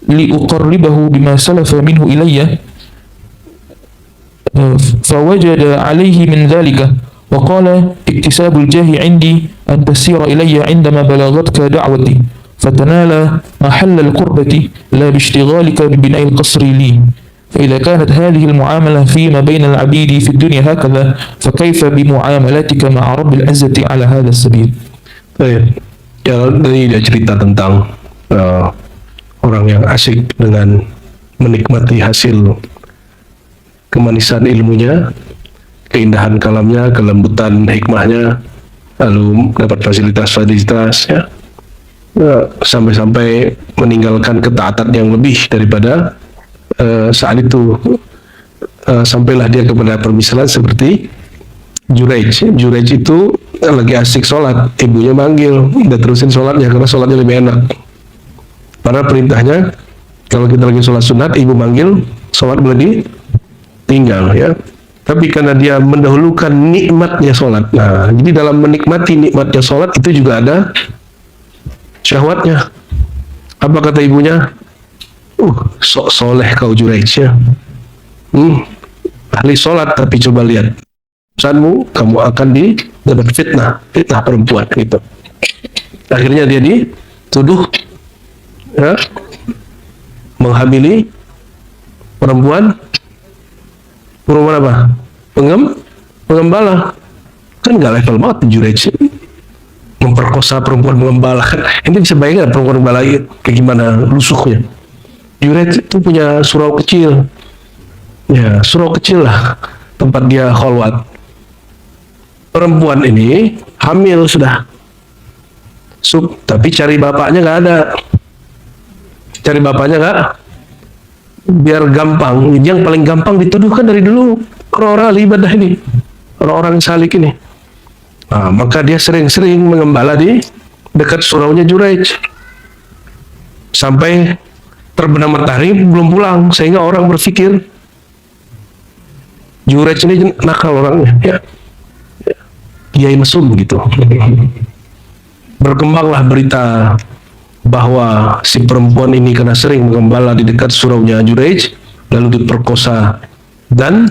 لأقربه بما سلف منه إلي، فوجد عليه من ذلك، وقال: اكتساب الجاه عندي أن تسير إلي عندما بلغتك دعوتي فتنال محل القربة، لا باشتغالك ببناء القصر لي. فإذا كانت هذه المعاملة فيما بين العبيد في الدنيا هكذا، فكيف بمعاملتك مع رب العزة على هذا السبيل؟ Ya, tadi dia cerita tentang orang yang asyik dengan menikmati hasil kemanisan ilmunya, keindahan kalamnya, kelembutan hikmahnya, lalu dapat fasilitas-fasilitas, ya, sampai-sampai meninggalkan ketaatan yang lebih daripada saat itu. Sampailah dia kepada permisalan seperti Juraij. Juraij itu lagi asik sholat, ibunya manggil, udah terusin sholatnya karena sholatnya lebih enak. Padahal perintahnya kalau kita lagi sholat sunat, ibu manggil, sholat boleh ditinggal, ya. Tapi karena dia mendahulukan nikmatnya sholat, nah, jadi dalam menikmati nikmatnya sholat itu juga ada syahwatnya. Apa kata ibunya? Sok soleh kau Juraij, ya. Ahli sholat, tapi coba lihat urusanmu, kamu akan dapat fitnah perempuan gitu. Akhirnya dia dituduh, ya, menghamili perempuan apa? Pengembala. Kan nggak level banget Juraij, memperkosa perempuan pengembala. Kan ini bisa bayangkan perempuan pengembala kayak gimana lusuhnya. Juraij itu punya surau kecil, ya, surau kecil lah tempat dia kholwat. Perempuan ini hamil sudah, tapi cari bapaknya nggak ada. Cari bapaknya nggak, biar gampang. Yang paling gampang dituduhkan dari dulu orang-orang ahli ibadah ini, orang-orang salik ini. Nah, maka dia sering-sering mengembala di dekat suraunya Juraij sampai terbenam matahari belum pulang, sehingga orang berpikir Juraij ini nakal orangnya, ya. Kiai mesum gitu. Berkembanglah berita bahwa si perempuan ini karena sering mengembala di dekat suraunya Juraij lalu diperkosa, dan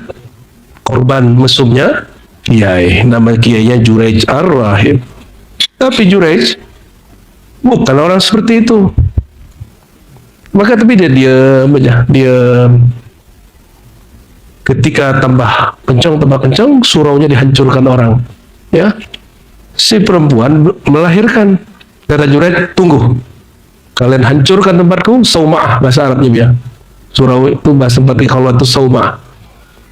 korban mesumnya kiai, nama kiainya Juraij Ar-Rahib. Tapi Juraij bukan orang seperti itu. Maka tapi dia diam aja, diam. Ketika tambah kencang, suraunya dihancurkan orang. Ya, si perempuan melahirkan. Kata Juraij, tunggu. Kalian hancurkan tempatku, sauma'ah bahasa Arabnya dia. Surau itu bahasa tempat kalau itu sauma'ah.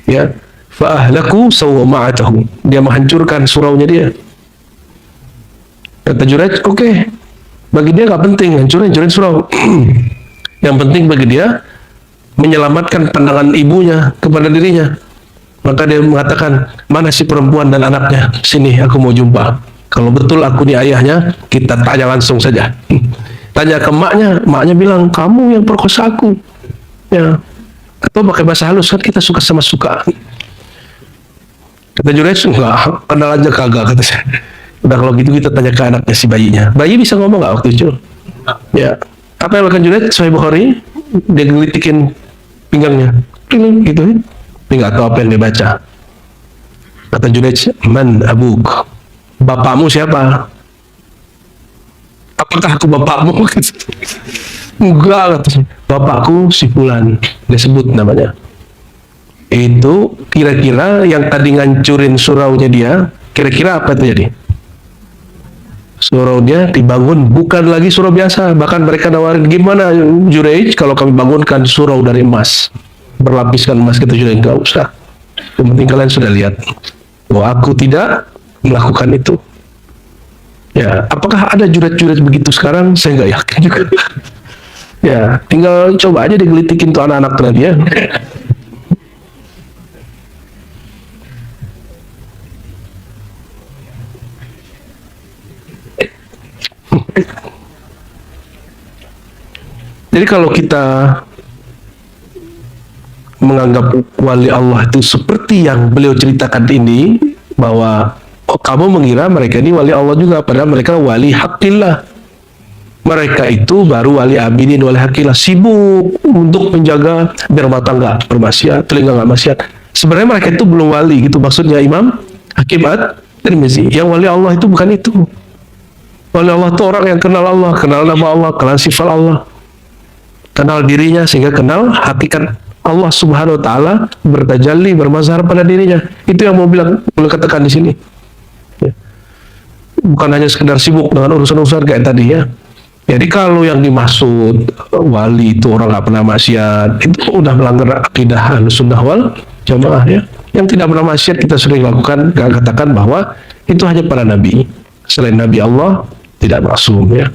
Ya, fa'ahlaku sauma'atahu. Dia menghancurkan suraunya dia. Kata Juraij, oke. Bagi dia nggak penting hancurin surau. Yang penting bagi dia menyelamatkan pandangan ibunya kepada dirinya. Maka dia mengatakan, mana si perempuan dan anaknya? Sini, aku mau jumpa. Kalau betul aku ni ayahnya, kita tanya langsung saja. Tanya ke maknya bilang, kamu yang perkosa aku. Ya. Atau pakai bahasa halus, kan kita suka sama suka. Kata Juraij, enggak, kenal aja kagak, kata saya. Udah kalau gitu kita tanya ke anaknya si bayinya. Bayi bisa ngomong nggak waktu itu? Ya. Apa yang lakukan Juraij? Sahih Bukhari, dia gelitikin pinggangnya, gitu. Dia nggak tahu apa yang dia baca. Kata Juraij, man abuk, bapakmu siapa? Apakah aku bapakmu? Enggak, katanya. Bapakku si Fulan, dia sebut namanya. Itu kira-kira yang tadi ngancurin suraunya dia, kira-kira apa terjadi? Surau dia dibangun bukan lagi surau biasa, bahkan mereka nawarin, gimana Juraij kalau kami bangunkan surau dari emas, berlapiskan emas. Kita Juraij, enggak usah, yang penting kalian sudah lihat bahwa aku tidak melakukan itu. Ya, apakah ada Juraij begitu sekarang? Saya nggak yakin juga. Ya, tinggal coba aja digelitikin tuh anak-anak tadi ya. Jadi kalau kita menganggap wali Allah itu seperti yang beliau ceritakan ini, bahwa kamu mengira mereka ini wali Allah juga, padahal mereka wali hakillah. Mereka itu baru wali abidin, wali hakillah, sibuk untuk menjaga biar mata nggak bermaksiat, telinga nggak maksiat. Sebenarnya mereka itu belum wali, gitu maksudnya Imam Hakim At-Tirmizi. Yang wali Allah itu bukan itu. Wali Allah itu orang yang kenal Allah, kenal nama Allah, kenal sifat Allah, kenal dirinya sehingga kenal hakikat Allah Subhanahu wa taala bertajalli, bermazhar pada dirinya. Itu yang mau katakan di sini. Ya. Bukan hanya sekedar sibuk dengan urusan-urusan kayak tadi ya. Jadi kalau yang dimaksud wali itu orang nggak pernah maksiat, itu udah melanggar akidah Ahlussunnah wal Jamaah ya. Yang tidak pernah maksiat kita sering lakukan, katakan bahwa itu hanya para nabi. Selain Nabi Allah tidak maksum ya,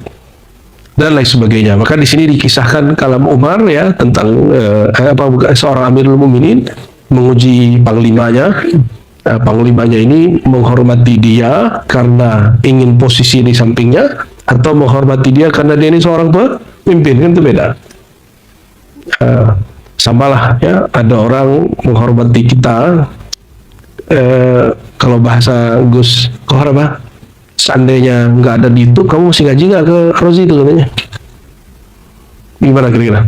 dan lain sebagainya. Maka di sini dikisahkan kalam Umar ya tentang seorang Amirul Mukminin menguji panglimanya. Panglimanya ini menghormati dia karena ingin posisi di sampingnya, atau menghormati dia karena dia ini seorang pemimpin, kan itu beda. Samalah ya, ada orang menghormati kita, kalau bahasa Gus Kohar apa? Seandainya nggak ada di YouTube, kamu mesti ngaji nggak ke Rozi itu katanya. Gimana kira-kira?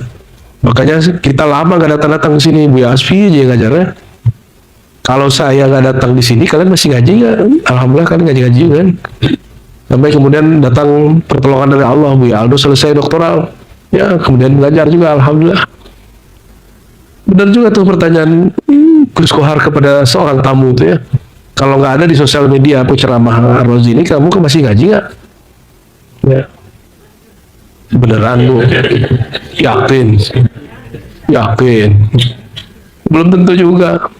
Makanya kita lama nggak datang-datang ke sini, Bu Asfi aja ngajarnya. Kalau saya nggak datang di sini, kalian masih ngaji nggak? Alhamdulillah kalian ngaji juga kan. Sampai kemudian datang pertolongan dari Allah, Bu Aldo selesai doktoral, ya kemudian belajar juga, alhamdulillah. Benar juga tuh pertanyaan Gus Kohar kepada seorang tamu itu ya. Kalau nggak ada di sosial media aku ceramah Rozi ini, kamu masih ngaji nggak? Ya. Beneran Bu? Yakin. Belum tentu juga.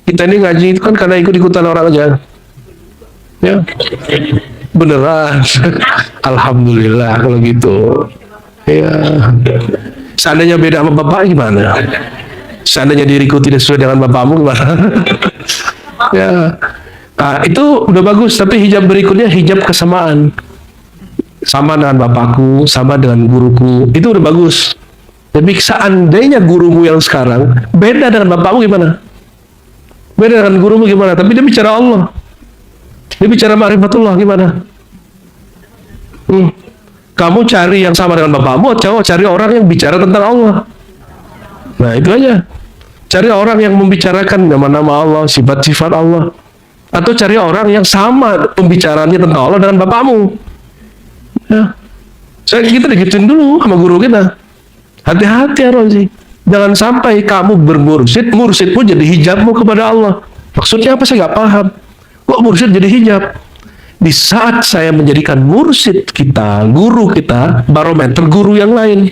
Kita ini ngaji itu kan karena ikut-ikutan orang aja. Ya. Beneran. Alhamdulillah kalau gitu. Ya. Seandainya beda sama bapak gimana? Seandainya diriku tidak sesuai dengan bapakmu gimana? Ya, nah, itu udah bagus. Tapi hijab berikutnya hijab kesamaan, sama dengan bapakku, sama dengan guruku, itu udah bagus. Tapi seandainya gurumu yang sekarang beda dengan bapakmu gimana? Beda dengan gurumu gimana? Tapi dia bicara Allah, dia bicara ma'rifatullah gimana? Kamu cari yang sama dengan bapakmu, atau cari orang yang bicara tentang Allah? Nah itu aja. Cari orang yang membicarakan nama-nama Allah, sifat-sifat Allah. Atau cari orang yang sama pembicaraannya tentang Allah dengan bapakmu. Ya. Kita digituin dulu sama guru kita. Hati-hati ya Rozi. Jangan sampai kamu bermursyid, mursyidmu jadi hijabmu kepada Allah. Maksudnya apa, saya nggak paham. Kok mursyid jadi hijab? Di saat saya menjadikan mursyid kita, guru kita, barometer guru yang lain.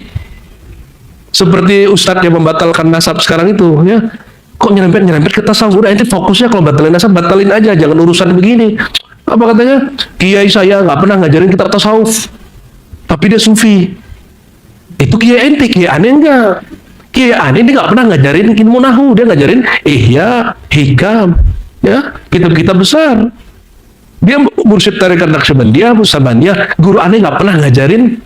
Seperti ustadz yang membatalkan nasab sekarang itu, ya. Kok nyerempet ke tasawuf? Udah, ente fokusnya kalau batalin nasab, batalin aja, jangan urusan begini. Apa katanya? Kiai saya nggak pernah ngajarin kitab tasawuf, tapi dia sufi. Itu kiai ente, kiai aneh enggak? Kiai aneh dia nggak pernah ngajarin ilmu nahu, dia ngajarin ihya, hikam, ya, kitab-kitab besar. Dia mursyid tarekat Naqsyabandiyah, Musabaniyah, guru aneh nggak pernah ngajarin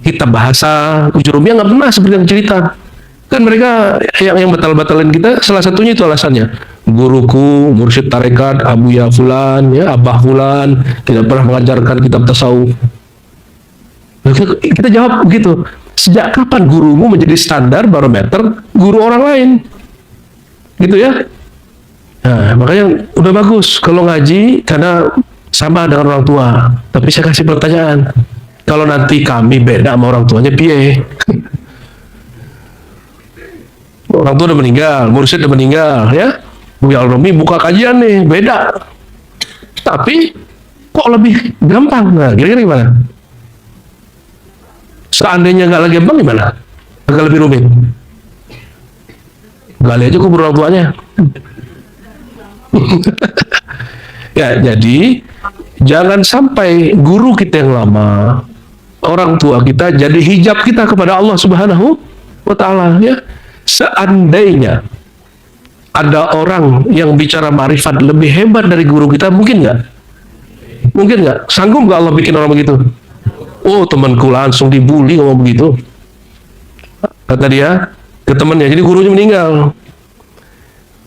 kitab bahasa, ujurumiyah nggak pernah, seperti yang cerita. Kan mereka yang batal-batalin kita, salah satunya itu alasannya. Guruku, mursyid tarekat, Abuya Fulan, ya, Abah Fulan, tidak pernah mengajarkan kitab tasawuf. Kita jawab begitu. Sejak kapan gurumu menjadi standar barometer guru orang lain? Gitu ya. Nah, makanya udah bagus kalau ngaji karena sama dengan orang tua. Tapi saya kasih pertanyaan. Kalau nanti kami beda sama orang tuanya, piye? Orang tua udah meninggal, mursyid udah meninggal, ya. Buya Al-Rumi buka kajian nih, beda. Tapi kok lebih gampang? Nah, kira-kira gimana? Seandainya nggak lagi gampang gimana? Agak lebih rumit. Gali aja kubur orang tuanya. Ya, jadi jangan sampai guru kita yang lama, orang tua kita jadi hijab kita kepada Allah Subhanahu wa Ta'ala, ya. Seandainya ada orang yang bicara ma'rifat lebih hebat dari guru kita, mungkin nggak? Mungkin nggak? Sanggup nggak Allah bikin orang begitu? Oh, temanku langsung dibully ngomong begitu. Kata dia ke temannya, jadi gurunya meninggal.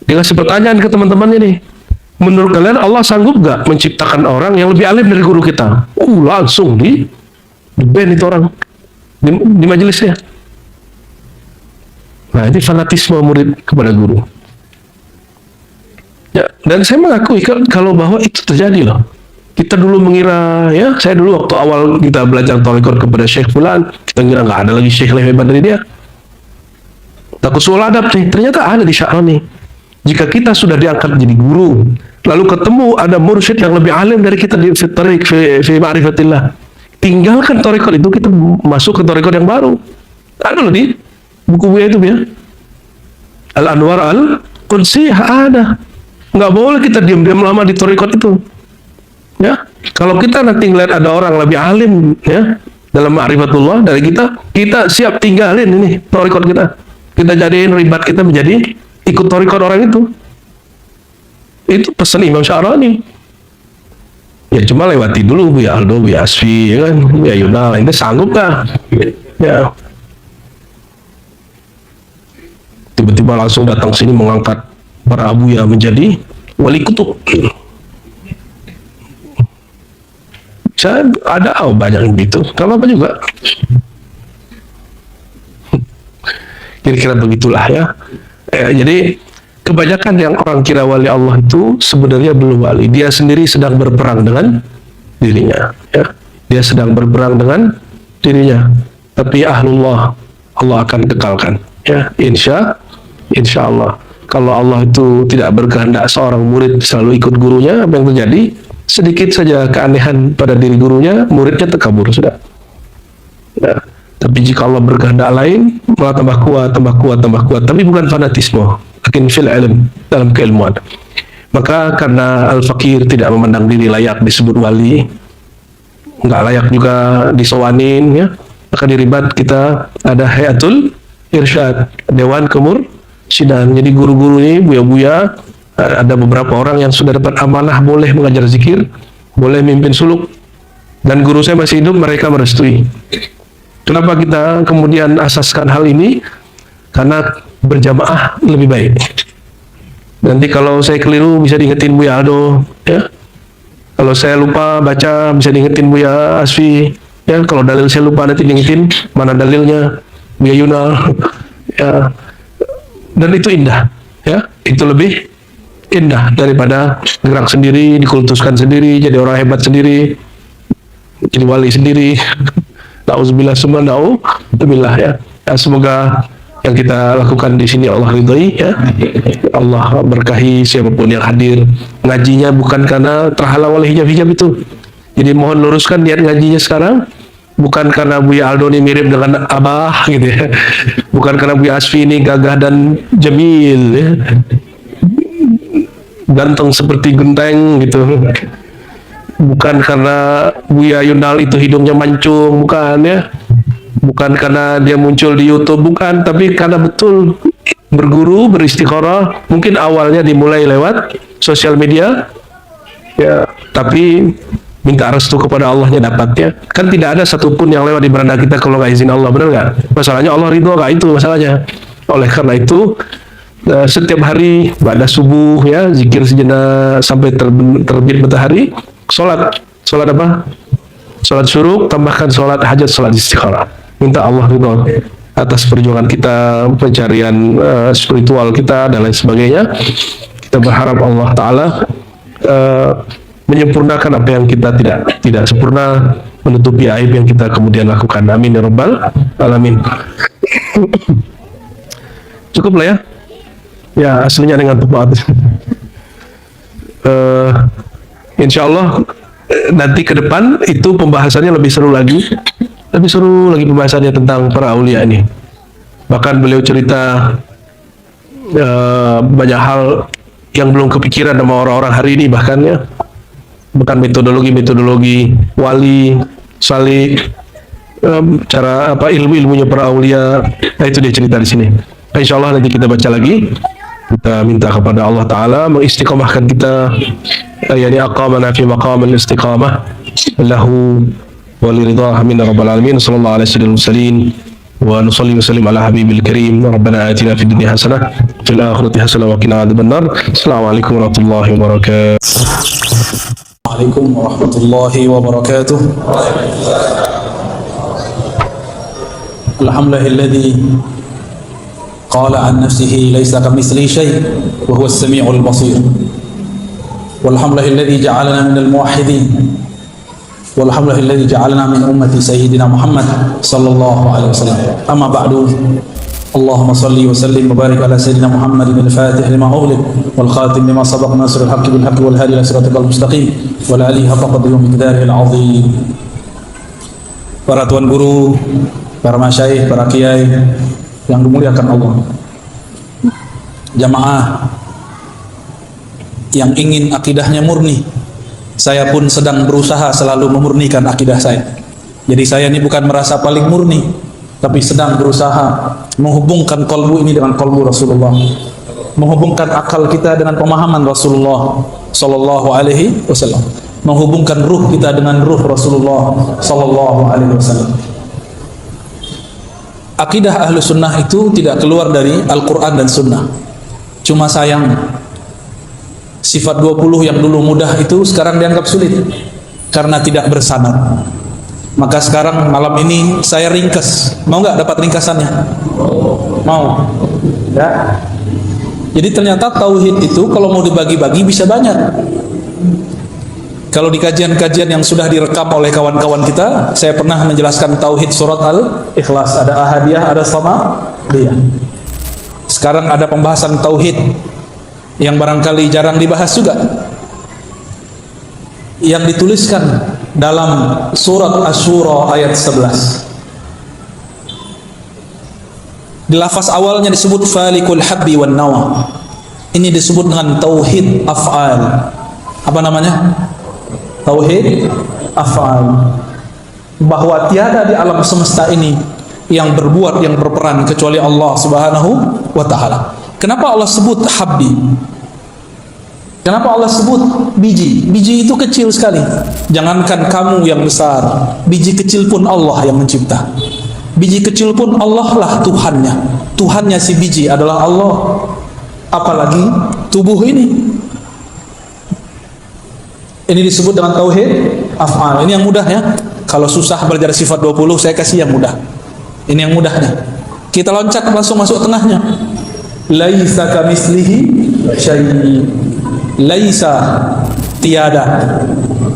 Dia kasih pertanyaan ke teman-temannya nih. Menurut kalian Allah sanggup nggak menciptakan orang yang lebih alim dari guru kita? Langsung di ban itu orang di majelisnya. Nah, ini fanatisme murid kepada guru. Ya, dan saya mengakui kalau bahwa itu terjadi loh. Kita dulu mengira, ya, saya dulu waktu awal kita belajar thariqat kepada Syekh Fulan, kita ngira nggak ada lagi Syekh lebih hebat dari dia. Takut soal adab nih, ternyata ada di Sya'rani. Jika kita sudah diangkat jadi guru, lalu ketemu ada mursyid yang lebih alim dari kita di tariq fi ma'rifatillah, tinggalkan thariqat itu, kita masuk ke thariqat yang baru. Ada loh di buku itu ya. Al-Anwar Al-Qudsiyah ada. Nggak boleh kita diam-diam lama di thariqat itu. Ya, kalau kita nanti ngeliat ada orang lebih alim, ya, dalam ma'rifatullah dari kita siap tinggalin ini thariqat kita. Kita jadiin ribat kita menjadi ikut thariqat orang itu. Itu pesan Imam Sya'rani. Ya cuma lewati dulu Buya Aldo, Buya Asfi, ya kan, Buya Yunal, ini sanggup kah? Ya. Tiba-tiba langsung datang sini mengangkat para abuya menjadi wali kutub. Saya ada banyak yang gitu, kalau apa juga. Kira-kira begitulah ya. Jadi kebanyakan yang orang kira wali Allah itu sebenarnya belum wali. Dia sendiri sedang berperang dengan dirinya. Ya. Dia sedang berperang dengan dirinya. Tapi ahlullah, Allah akan kekalkan. Ya, insya Allah. Kalau Allah itu tidak berkehendak seorang murid selalu ikut gurunya, apa yang terjadi? Sedikit saja keanehan pada diri gurunya, muridnya terkabur sudah. Nah, tapi jika Allah berkehendak lain, malah tambah kuat. Tapi bukan fanatisme, lakin fil ilm, dalam keilmuan. Maka karena al-fakir tidak memandang diri layak disebut wali, nggak layak juga disowanin, ya, maka diribat kita ada hayatul irsyad, dewan kemursyidaan. Jadi guru-guru ini, buya-buya, ada beberapa orang yang sudah dapat amanah boleh mengajar zikir, boleh mimpin suluk, dan guru saya masih hidup, mereka merestui. Kenapa kita kemudian asaskan hal ini? Karena berjamaah lebih baik. Nanti kalau saya keliru bisa diingetin Buya Aldo, ya. Kalau saya lupa baca bisa diingetin Buya Asfi, ya. Kalau dalil saya lupa nanti diingetin mana dalilnya Buya Yunal, ya. Dan itu indah, ya. Itu lebih indah daripada gerak sendiri, dikultuskan sendiri, jadi orang hebat sendiri, jadi wali sendiri. Nauzubillah summa nauzubillah, ya. Semoga yang kita lakukan di sini Allah ridhoi ya. Allah berkahi siapapun yang hadir. Ngajinya bukan karena terhalang oleh hijab-hijab itu. Jadi mohon luruskan niat ngajinya sekarang. Bukan karena Buya Aldo ini mirip dengan Abah gitu ya. Bukan karena Buya Asfi ini gagah dan jamil ya. Ganteng seperti genteng gitu. Bukan karena Buya Yunal itu hidungnya mancung, bukan ya. Bukan karena dia muncul di YouTube, bukan, tapi karena betul berguru, beristiqorah. Mungkin awalnya dimulai lewat sosial media ya, tapi minta restu kepada Allahnya dapatnya. Kan tidak ada satupun yang lewat di beranda kita kalau nggak izin Allah, benar nggak? Masalahnya Allah ridho nggak, itu masalahnya. Oleh karena itu setiap hari pada subuh ya, zikir sejenak sampai terbit matahari, sholat apa? Sholat syuruk, tambahkan sholat hajat, sholat istikharah. Minta Allah ridho atas perjuangan kita, pencarian spiritual kita dan lain sebagainya. Kita berharap Allah Ta'ala menyempurnakan apa yang kita tidak sempurna, menutupi aib yang kita kemudian lakukan. Amin ya rabbal alamin. Cukup lah ya. Ya, aslinya dengan tepat. Insya Allah nanti ke depan itu pembahasannya lebih seru lagi pembahasannya tentang para aulia ini. Bahkan beliau cerita banyak hal yang belum kepikiran sama orang-orang hari ini, bahkan ya. Bukan metodologi wali, salik, cara apa ilmunya para aulia. Nah, itu dia cerita di sini. Insya Allah nanti kita baca lagi. Kita minta kepada Allah Ta'ala mengistiqamahkan kita, yani aqamana fi maqamal istiqamah lahu waliridhah min rabbal alamin. Sallallahu alaihi wasallam wa nusalli wa sallim ala habibil karim. Rabbana atina fid dunya hasanah fil akhirati hasanah wa qina adzabannar. Assalamualaikum warahmatullahi wabarakatuh. Assalamualaikum warahmatullahi wabarakatuh. Alhamdulillahilladzi qala an nafsihi laysa kamitslihi syai' wa huwas samiul basir. Walhamdulillahilladzi ja'alana minal muwahhidin. Walhamdulillahilladzi ja'alana min ummati sayyidina Muhammad sallallahu alaihi wasallam. Amma ba'du. اللهم صل وسلم وبارك على سيدنا محمد الفاتح لما أغلق والخاتم لما سبق ناصر الحق بالحق والهادي إلى صراطك المستقيم وعلى آله حق قدره ومقداره العظيم. Para tuan guru, para masyayikh, para kiai yang dimuliakan Allah, jamaah yang ingin akidahnya murni, saya pun sedang berusaha selalu memurnikan akidah saya. Jadi saya ini bukan merasa paling murni, tapi sedang berusaha menghubungkan kolbu ini dengan kolbu Rasulullah, menghubungkan akal kita dengan pemahaman Rasulullah Sallallahu Alaihi Wasallam, menghubungkan ruh kita dengan ruh Rasulullah Sallallahu Alaihi Wasallam. Akidah ahlu sunnah itu tidak keluar dari Al-Quran dan Sunnah. Cuma sayang, sifat 20 yang dulu mudah itu sekarang dianggap sulit karena tidak bersanad. Maka sekarang malam ini saya ringkas. Mau nggak dapat ringkasannya? Mau? Ya. Jadi ternyata tauhid itu kalau mau dibagi-bagi bisa banyak. Kalau di kajian-kajian yang sudah direkam oleh kawan-kawan kita, saya pernah menjelaskan tauhid surat Al-Ikhlas. Ada ahadiyah, ada samadiyah. Sekarang ada pembahasan tauhid yang barangkali jarang dibahas juga, yang dituliskan dalam surat Asy-Syura ayat 11. Di lafaz awalnya disebut falikul habbi wan nawa. Ini disebut dengan tauhid af'al. Apa namanya? Tauhid af'al. Bahwa tiada di alam semesta ini yang berbuat, yang berperan kecuali Allah Subhanahu wa taala. Kenapa Allah sebut habbi? Kenapa Allah sebut biji? Biji itu kecil sekali. Jangankan kamu yang besar, biji kecil pun Allah yang mencipta. Biji kecil pun Allah lah Tuhannya. Tuhannya si biji adalah Allah. Apalagi tubuh ini. Ini disebut dengan tauhid af'al. Ini yang mudah ya. Kalau susah belajar sifat 20, saya kasih yang mudah. Ini yang mudahnya. Kita loncat langsung masuk tengahnya. Laisa kamitslihi syai'. Laisa, tiada,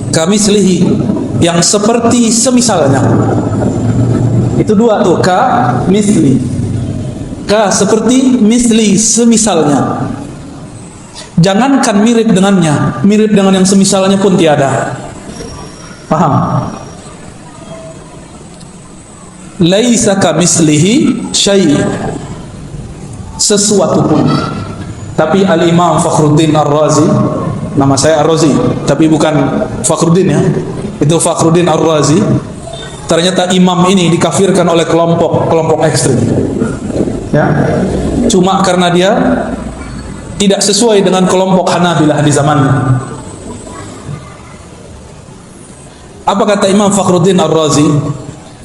kamitslihi, yang seperti semisalnya. Itu dua tuh, ka misli. Ka seperti, misli semisalnya. Jangankan mirip dengannya, mirip dengan yang semisalnya pun tiada. Paham? Laisa kamislihi syai', sesuatu pun. Tapi Al-Imam Fakhruddin Ar-Razi, nama saya Ar-Razi, tapi bukan Fakhruddin ya, itu Fakhruddin Ar-Razi. Ternyata imam ini dikafirkan oleh kelompok ekstrim. Ya, cuma karena dia tidak sesuai dengan kelompok Hanabilah di zamannya. Apa kata Imam Fakhruddin Ar-Razi?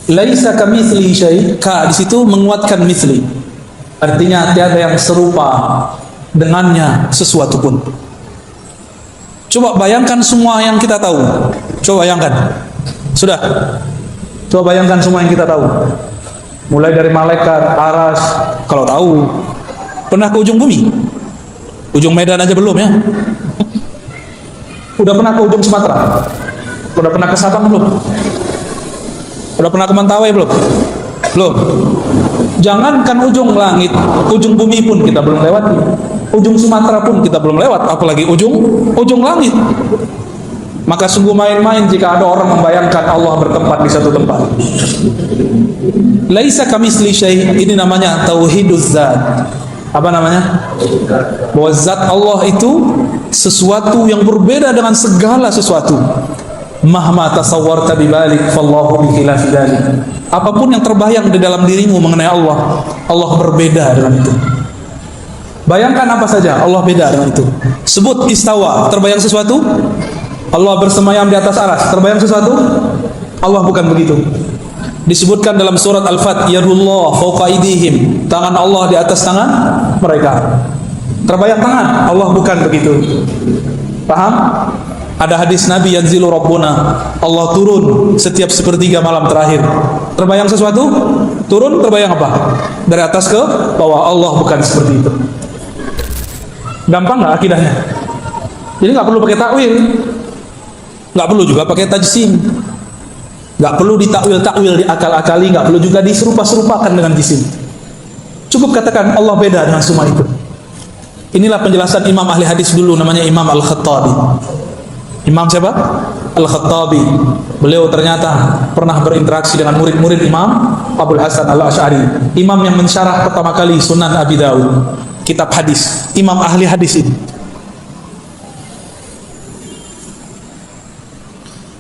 Laisa kamitslihi syai'. Ka di situ menguatkan misli. Artinya tiada yang serupa dengannya sesuatu pun. Coba bayangkan semua yang kita tahu. Coba bayangkan. Sudah. Coba bayangkan semua yang kita tahu. Mulai dari malaikat, aras, kalau tahu. Pernah ke ujung bumi? Ujung Medan aja belum ya? Udah pernah ke ujung Sumatera? Udah pernah ke Sabang belum? Udah pernah ke Mentawai belum? Belum. Jangankan ujung langit, ujung bumi pun kita belum lewati. Ujung Sumatera pun kita belum lewat, apalagi ujung langit. Maka sungguh main-main jika ada orang membayangkan Allah bertempat di satu tempat. Laisa kamitsli syai', ini namanya tauhiduz zat. Apa namanya? Bahwa zat Allah itu sesuatu yang berbeda dengan segala sesuatu. Mahma tasawwarta bibalik fallahu bikhilafi dzalik. Apapun yang terbayang di dalam dirimu mengenai Allah, Allah berbeda dengan itu. Bayangkan apa saja, Allah beda dengan itu. Sebut istawa, terbayang sesuatu? Allah bersemayam di atas aras, terbayang sesuatu? Allah bukan begitu. Disebutkan dalam surat Al-Fat, yadullah fawqa aydihim, tangan Allah di atas tangan mereka. Terbayang tangan? Allah bukan begitu. Paham? Ada hadis Nabi, yanzilu rabbuna, Allah turun setiap sepertiga malam terakhir. Terbayang sesuatu? Turun, terbayang apa? Dari atas ke bawah. Allah bukan seperti itu. Gampang nggak akidahnya? Jadi nggak perlu pakai takwil, nggak perlu juga pakai tajsim, nggak perlu ditakwil-takwil, diakal-akali, nggak perlu juga diserupa-serupakan dengan jisim. Cukup katakan Allah beda dengan semua itu. Inilah penjelasan imam ahli hadis dulu, namanya Imam Al-Khattabi. Imam siapa? Al-Khattabi. Beliau ternyata pernah berinteraksi dengan murid-murid Imam Abul Hasan Al-Asy'ari, imam yang mensyarah pertama kali Sunan Abi Dawud, kitab hadis, imam ahli hadis ini.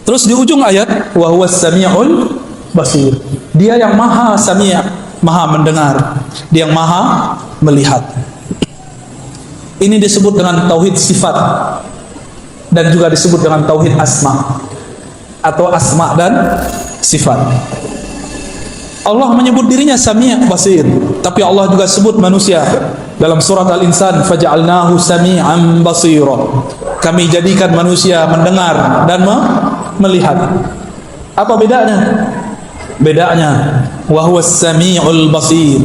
Terus di ujung ayat, wa huwas sami'ul basir. Dia yang maha sami', maha mendengar, dia yang maha melihat. Ini disebut dengan tauhid sifat, dan juga disebut dengan tauhid asma, atau asma dan sifat. Allah menyebut dirinya Sami' Basir, tapi Allah juga sebut manusia dalam surat Al-Insan, faja'alnahu sami'an basira. Kami jadikan manusia mendengar dan melihat. Apa bedanya? Bedanya wa huwas sami'ul basir.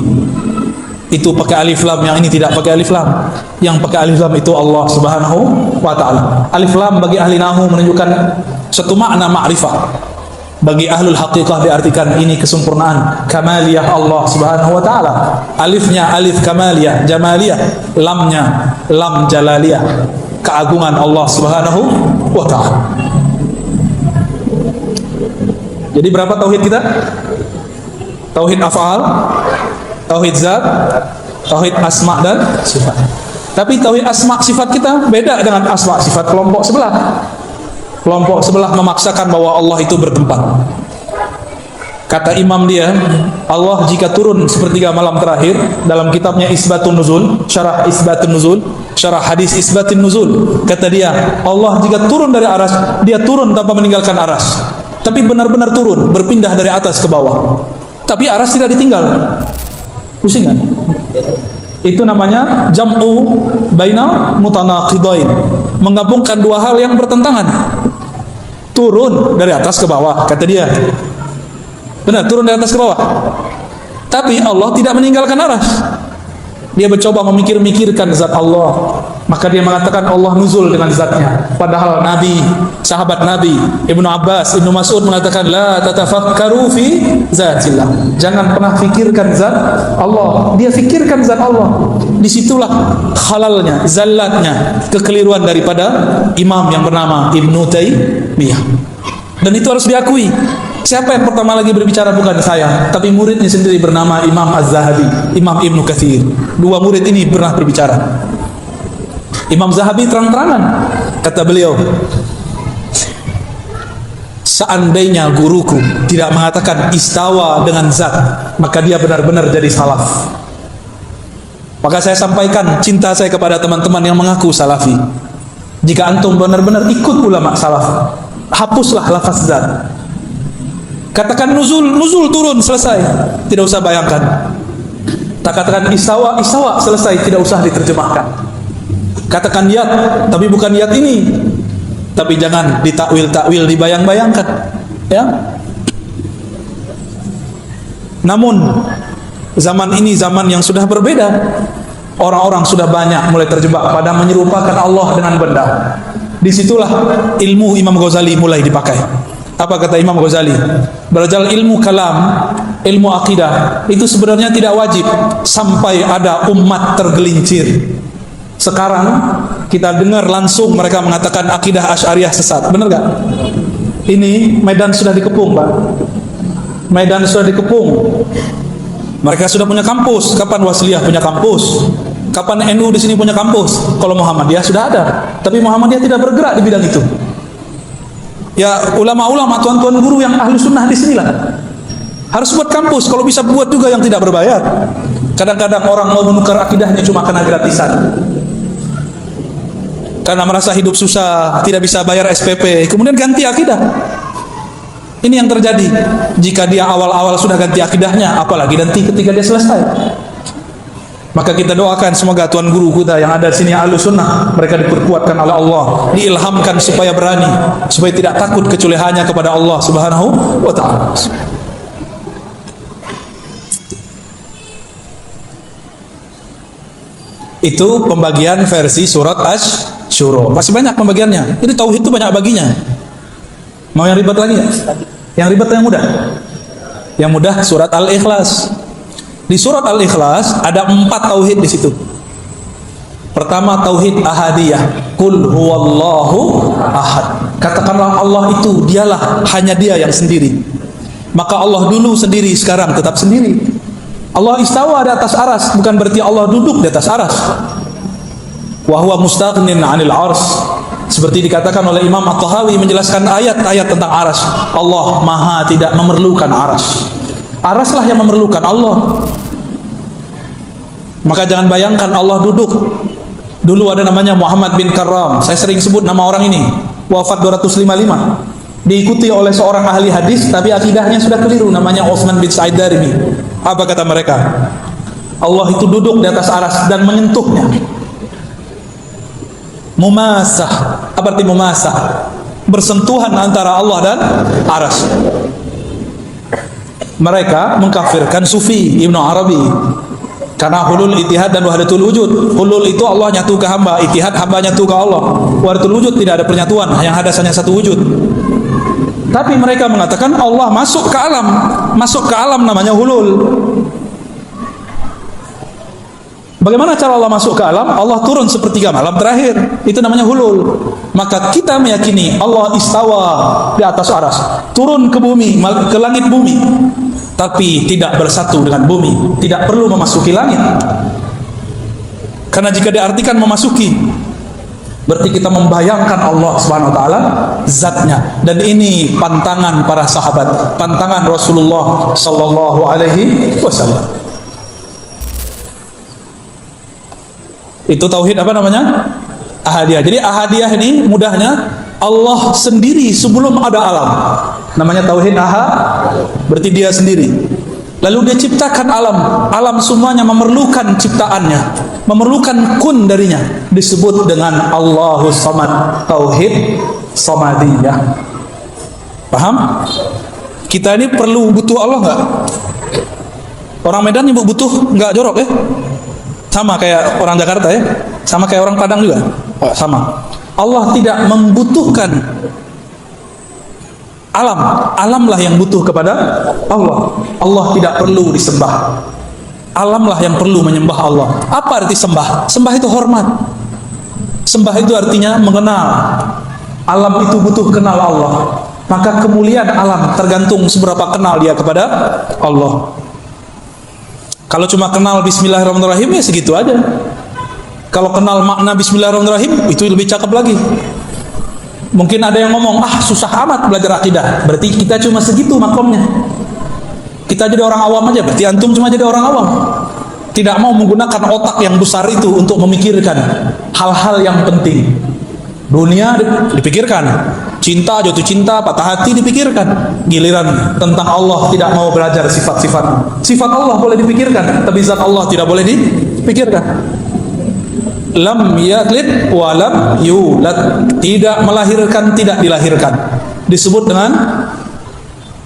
Itu pakai alif lam, yang ini tidak pakai alif lam. Yang pakai alif lam itu Allah Subhanahu wa taala. Alif lam bagi ahli nahwu menunjukkan satu makna ma'rifah. Bagi ahlul haqiqah diartikan ini kesempurnaan, kamaliyah Allah Subhanahu wa taala. Alifnya alif kamaliyah, jamaliyah, lamnya lam jalaliyah, keagungan Allah Subhanahu wa taala. Jadi berapa tauhid kita? Tauhid af'al, tauhid zat, tauhid asma dan sifat. Tapi tauhid asma sifat kita beda dengan asma sifat kelompok sebelah. Kelompok sebelah memaksakan bahwa Allah itu bertempat. Kata imam dia, Allah jika turun sepertiga malam terakhir, dalam kitabnya Isbatun Nuzul, syarah Isbatun Nuzul, syarah hadis Isbatun Nuzul, kata dia, Allah jika turun dari aras, dia turun tanpa meninggalkan aras, tapi benar-benar turun, berpindah dari atas ke bawah, tapi aras tidak ditinggal. Pusing kan? Itu namanya jam'u baina mutanaqidain, menggabungkan dua hal yang bertentangan. Turun dari atas ke bawah, kata dia. Benar, turun dari atas ke bawah. Tapi Allah tidak meninggalkan aras. Dia mencoba memikir-mikirkan zat Allah. Maka dia mengatakan Allah nuzul dengan zatnya. Padahal Nabi, sahabat Nabi, Ibnu Abbas, Ibnu Mas'ud mengatakan la tatafakkaru fi zatillah. Jangan pernah fikirkan zat Allah. Dia fikirkan zat Allah. Disitulah halalnya, zallatnya, kekeliruan daripada imam yang bernama Ibnu Taimiyah. Dan itu harus diakui. Siapa yang pertama lagi berbicara bukan saya, tapi muridnya sendiri bernama Imam Az-Zahabi, Imam Ibnu Katsir. Dua murid ini pernah berbicara. Imam Zahabi terang-terangan kata beliau, seandainya guruku tidak mengatakan istawa dengan zat, maka dia benar-benar jadi salaf. Maka saya sampaikan cinta saya kepada teman-teman yang mengaku salafi. Jika antum benar-benar ikut ulama salaf, hapuslah lafaz zat. Katakan nuzul, nuzul turun, selesai. Tidak usah bayangkan. Tak katakan istawa, istawa, selesai. Tidak usah diterjemahkan. Katakan yat, tapi bukan yat ini. Tapi jangan ditakwil-takwil, dibayang-bayangkan. Ya. Namun zaman ini zaman yang sudah berbeda. Orang-orang sudah banyak mulai terjebak pada menyerupakan Allah dengan benda. Disitulah ilmu Imam Ghazali mulai dipakai. Apa kata Imam Ghazali? Berjal ilmu kalam, ilmu akidah itu sebenarnya tidak wajib sampai ada umat tergelincir. Sekarang kita dengar langsung mereka mengatakan akidah Asy'ariyah sesat. Benar gak? Ini medan sudah dikepung, Pak. Medan sudah dikepung. Mereka sudah punya kampus. Kapan Wasliyah punya kampus? Kapan NU di sini punya kampus? Kalau Muhammadiyah sudah ada, tapi Muhammadiyah tidak bergerak di bidang itu. Ya ulama-ulama, tuan-tuan guru yang ahli sunnah di sinilah harus buat kampus. Kalau bisa buat juga yang tidak berbayar. Kadang-kadang orang mau menukar akidahnya cuma karena gratisan, karena merasa hidup susah, tidak bisa bayar SPP, kemudian ganti akidah. Ini yang terjadi. Jika dia awal-awal sudah ganti akidahnya, apalagi nanti ketika dia selesai. Maka kita doakan semoga tuan guru kita yang ada di sini ahlu sunnah, mereka diperkuatkan oleh Allah, diilhamkan supaya berani, supaya tidak takut kecuali hanya kepada Allah Subhanahu wa ta'ala. Itu pembagian versi surat Asy-Syura. Masih banyak pembagiannya. Ini tauhid itu banyak baginya. Mau yang ribet lagi ya? Yang ribet yang mudah? Yang mudah surat Al-Ikhlas. Di surat Al-Ikhlas ada 4 tauhid di situ. Pertama tauhid ahadiyah. Qul huwallahu ahad. Katakanlah Allah itu dialah, hanya dia yang sendiri. Maka Allah dulu sendiri, sekarang tetap sendiri. Allah istawa di atas aras, bukan berarti Allah duduk di atas aras. Wa huwa mustaghnin 'anil arsy. Seperti dikatakan oleh Imam At-Tahawi menjelaskan ayat-ayat tentang aras. Allah maha tidak memerlukan aras. Araslah yang memerlukan Allah. Maka jangan bayangkan Allah duduk. Dulu ada namanya Muhammad bin Karram. Saya sering sebut nama orang ini. Wafat 255. Diikuti oleh seorang ahli hadis, tapi akidahnya sudah keliru. Namanya Utsman bin Sa'id Darimi. Apa kata mereka? Allah itu duduk di atas aras dan menyentuhnya. Mumasah. Apa arti mumasah? Bersentuhan antara Allah dan aras. Mereka mengkafirkan Sufi Ibnu Arabi karena hulul ittihad dan wahdatul wujud. Hulul itu Allah nyatu ke hamba, ittihad hamba nyatu ke Allah. Wahdatul wujud tidak ada penyatuan, yang ada hanya satu wujud. Tapi mereka mengatakan Allah masuk ke alam. Masuk ke alam namanya hulul. Bagaimana cara Allah masuk ke alam? Allah turun sepertiga malam terakhir. Itu namanya hulul. Maka kita meyakini Allah istawa di atas aras, turun ke bumi, ke langit bumi, tapi tidak bersatu dengan bumi, tidak perlu memasuki langit. Karena jika diartikan memasuki, berarti kita membayangkan Allah Subhanahu wa taala zatnya. Dan ini pantangan para sahabat, pantangan Rasulullah sallallahu alaihi wasallam. Itu tauhid apa namanya? Ahadiyah. Jadi ahadiyah ini mudahnya Allah sendiri sebelum ada alam. Namanya tauhid ahad, berarti dia sendiri. Lalu dia ciptakan alam. Alam semuanya memerlukan ciptaannya, memerlukan kun darinya. Disebut dengan Allahus Samad. Tauhid Samadiyah. Paham? Kita ini perlu butuh Allah enggak? Orang Medan nyebut butuh enggak jorok ya? Sama kayak orang Jakarta ya, sama kayak orang Padang juga, sama. Allah tidak membutuhkan alam, alamlah yang butuh kepada Allah. Allah tidak perlu disembah, alamlah yang perlu menyembah Allah. Apa arti sembah? Sembah itu hormat. Sembah itu artinya mengenal. Alam itu butuh kenal Allah. Maka kemuliaan alam tergantung seberapa kenal dia kepada Allah. Kalau cuma kenal Bismillahirrahmanirrahim ya segitu aja. Kalau kenal makna Bismillahirrahmanirrahim itu lebih cakep lagi. Mungkin ada yang ngomong, susah amat belajar akidah. Berarti kita cuma segitu makomnya. Kita jadi orang awam aja, berarti antum cuma jadi orang awam. Tidak mau menggunakan otak yang besar itu untuk memikirkan hal-hal yang penting. Dunia dipikirkan, cinta, jatuh cinta, patah hati dipikirkan. Giliran tentang Allah tidak mau belajar sifat-sifat. Sifat Allah boleh dipikirkan, tapi zat Allah tidak boleh dipikirkan. Lam yalid wa lam yulad, tidak melahirkan, tidak dilahirkan. Disebut dengan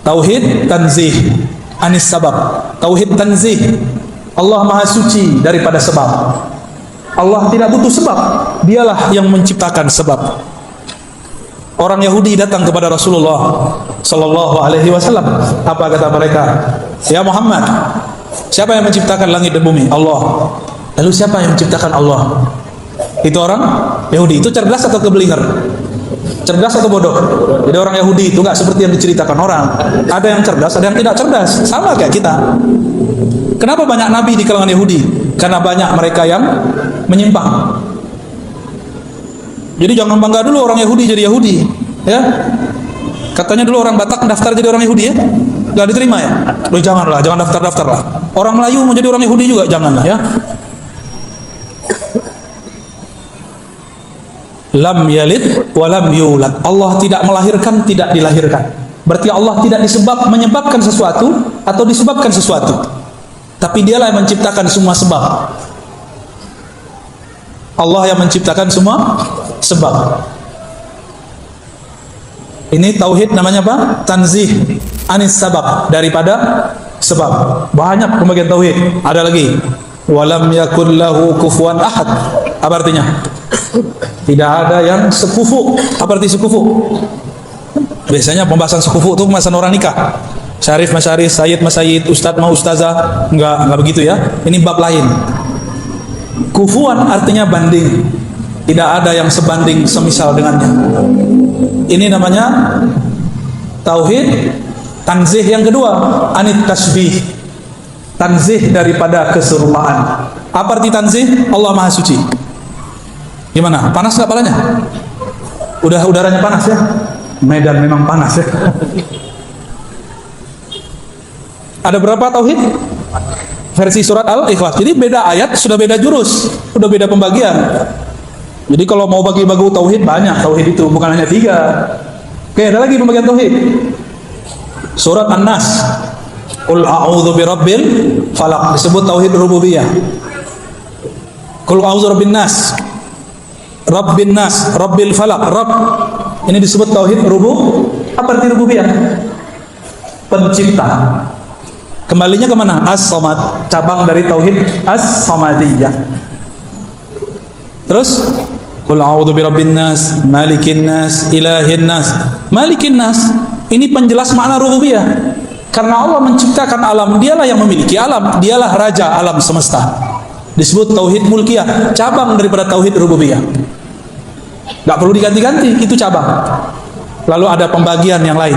tauhid tanzih anis sabab. Tauhid tanzih, Allah maha suci daripada sebab. Allah tidak butuh sebab, dialah yang menciptakan sebab. Orang Yahudi datang kepada Rasulullah sallallahu alaihi wasallam. Apa kata mereka? Ya Muhammad, siapa yang menciptakan langit dan bumi? Allah. Lalu siapa yang menciptakan Allah? Itu orang Yahudi. Itu cerdas atau kebelinger? Cerdas atau bodoh? Jadi orang Yahudi itu nggak seperti yang diceritakan orang. Ada yang cerdas, ada yang tidak cerdas. Sama kayak kita. Kenapa banyak nabi di kalangan Yahudi? Karena banyak mereka yang menyimpang. Jadi jangan bangga dulu orang Yahudi jadi Yahudi, ya. Katanya dulu orang Batak daftar jadi orang Yahudi ya, nggak diterima ya. Loh janganlah, jangan daftar lah. Orang Melayu mau jadi orang Yahudi juga janganlah ya. Lam yalid wa lam yulad. Allah tidak melahirkan, tidak dilahirkan. Berarti Allah tidak menyebabkan sesuatu atau disebabkan sesuatu. Tapi dialah yang menciptakan semua sebab. Allah yang menciptakan semua sebab. Ini tauhid namanya apa? Tanzih anis sabab, daripada sebab. Banyak pembagian tauhid. Ada lagi. Walam yakul lahu kufuwan ahad. Apa artinya? Tidak ada yang sekufu. Apa arti sekufu? Biasanya pembahasan sekufu itu pembahasan orang nikah. Syarif masyarif, sayyid masyayid, ustadz mau ustazah. Enggak begitu ya. Ini bab lain. Kufuan artinya banding. Tidak ada yang sebanding semisal dengannya. Ini namanya tauhid tanzih yang kedua, anit tasbih. Tanzih daripada keserupaan. Apa arti tanzih? Allah Maha Suci. Gimana? Panas nggak palanya? Udaranya panas ya? Medan memang panas ya. Ada berapa tauhid? Versi surat Al-Ikhlas. Jadi beda ayat, sudah beda jurus, sudah beda pembagian. Jadi kalau mau bagi-bagi tauhid banyak tauhid itu, bukan hanya 3. Oke, ada lagi pembagian tauhid. Surat An-Nas. Qul a'udzu birabbil falaq, disebut tauhid rububiyah. Qul a'udzu birabbin nas. Rabbin nas, rabbil falaq, rabb. Ini disebut tauhid Apa arti rububiyah? Pencipta. Kembalinya kemana? As-Samad, cabang dari tauhid As-Samadiyah. Terus qul a'udzu birabbin nas, malikin nas, ilahin nas. Malikin nas ini penjelas makna rububiyah. Karena Allah menciptakan alam, dialah yang memiliki alam, dialah raja alam semesta. Disebut tauhid mulkiyah, cabang daripada tauhid rububiyah. Enggak perlu diganti-ganti, itu cabang. Lalu ada pembagian yang lain.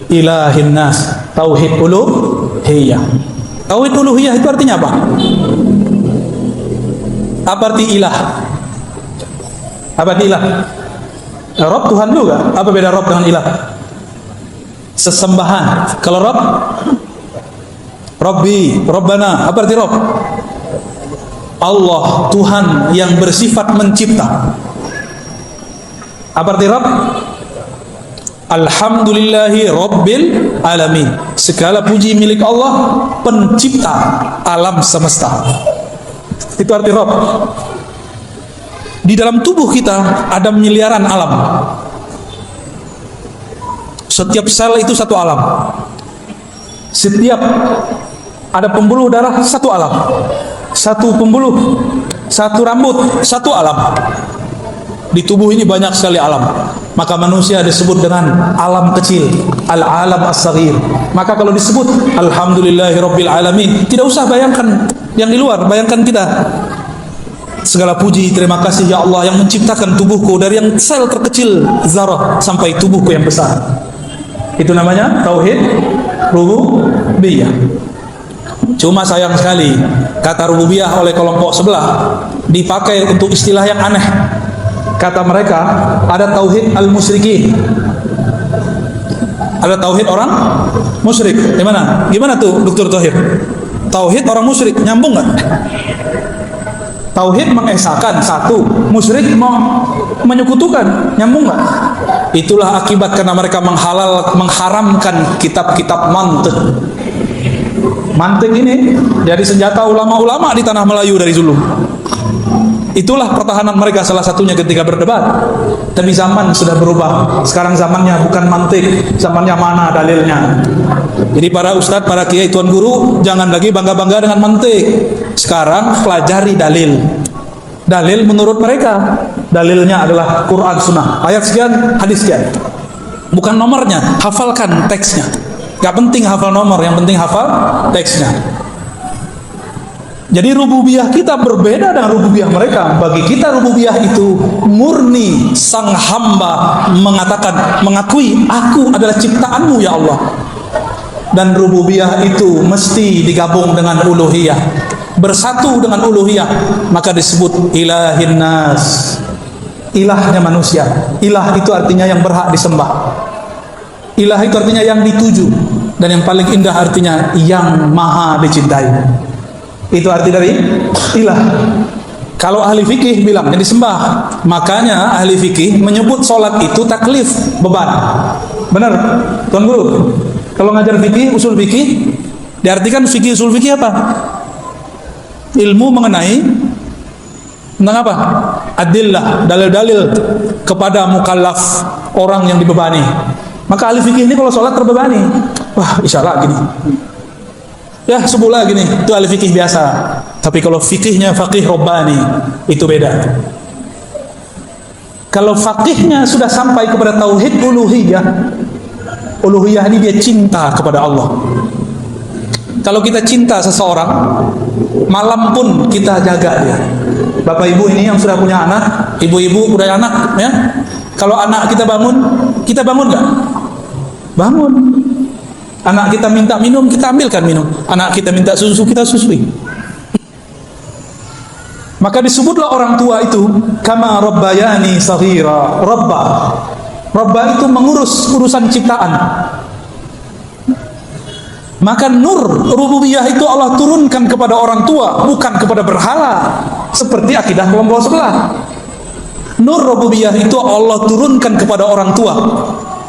Ilahin nas, tauhid uluhiyah. Tauhid uluhiyah itu artinya apa? Apa arti ilah? Apa arti ilah? Rob Tuhan juga. Apa beda Rob dengan ilah? Sesembahan. Kalau Rob, Rabbi, Rabbana. Apa arti Rob? Allah, Tuhan yang bersifat mencipta. Apa arti Rob? Alhamdulillahi Rabbil Alamin. Segala puji milik Allah, pencipta alam semesta. Itu arti Rob. Di dalam tubuh kita ada miliaran alam. Setiap sel itu satu alam. Setiap ada pembuluh darah satu alam. satu pembuluh, satu rambut, satu alam. Di tubuh ini banyak sekali alam. Maka manusia disebut dengan alam kecil, al-alam as-saghir. Maka kalau disebut alhamdulillahirabbil alamin, tidak usah bayangkan yang di luar, bayangkan kita. Segala puji, terima kasih ya Allah yang menciptakan tubuhku dari yang sel terkecil zarah sampai tubuhku yang besar. Itu namanya tauhid rububiyah. Cuma sayang sekali kata rububiyah oleh kelompok sebelah dipakai untuk istilah yang aneh. Kata mereka ada tauhid al-musyrikin, ada tauhid orang musyrik. Gimana tuh Dr. Thohir? Tauhid orang musyrik nyambung nggak? Tauhid mengesahkan satu, musyrik menyekutukan, nyambung nggak? Itulah akibat karena mereka mengharamkan kitab-kitab mantik. Mantik ini jadi senjata ulama-ulama di tanah Melayu dari dulu. Itulah pertahanan mereka salah satunya ketika berdebat. Tapi zaman sudah berubah. Sekarang zamannya bukan mantik, zamannya mana dalilnya. Jadi para ustadz, para kiai, tuan guru, jangan lagi bangga-bangga dengan mantik. Sekarang pelajari dalil. Dalil menurut mereka, dalilnya adalah Quran Sunnah. Ayat sekian, hadis sekian. Bukan nomornya, hafalkan teksnya. Gak penting hafal nomor, yang penting hafal teksnya. Jadi rububiyah kita berbeda dengan rububiyah mereka. Bagi kita rububiyah itu murni sang hamba mengatakan, mengakui aku adalah ciptaanmu ya Allah. Dan rububiyah itu mesti digabung dengan uluhiyah, bersatu dengan uluhiyah, maka disebut ilahin nas, ilahnya manusia. Ilah itu artinya yang berhak disembah. Ilah itu artinya yang dituju, dan yang paling indah artinya yang maha dicintai. Itu arti dari ilah. Kalau ahli fikih bilang yang disembah, makanya ahli fikih menyebut sholat itu taklif, beban. Benar, tuan guru? Kalau ngajar fikih, usul fikih, diartikan fikih usul fikih apa? Ilmu mengenai tentang apa? Adillah, dalil-dalil kepada mukallaf, orang yang dibebani. Maka ahli fikih ini kalau sholat terbebani, wah isyarat gini, ya sebulan gini, itu ahli fikih biasa. Tapi kalau fikihnya faqih robbani, itu beda. Kalau faqihnya sudah sampai kepada tauhid uluhiyah, uluhiyah ini dia cinta kepada Allah. Kalau kita cinta seseorang, malam pun kita jaga dia. Bapak ibu ini yang sudah punya anak, ibu-ibu udah anak, ya. Kalau anak kita bangun nggak? Bangun. Anak kita minta minum, kita ambilkan minum. Anak kita minta susu, kita susui. Maka disebutlah orang tua itu kama rabbayani saghira. Rabba itu mengurus urusan ciptaan. Maka nur rububiyah itu Allah turunkan kepada orang tua, bukan kepada berhala, seperti akidah kelompok sebelah. Nur rububiyah itu Allah turunkan kepada orang tua.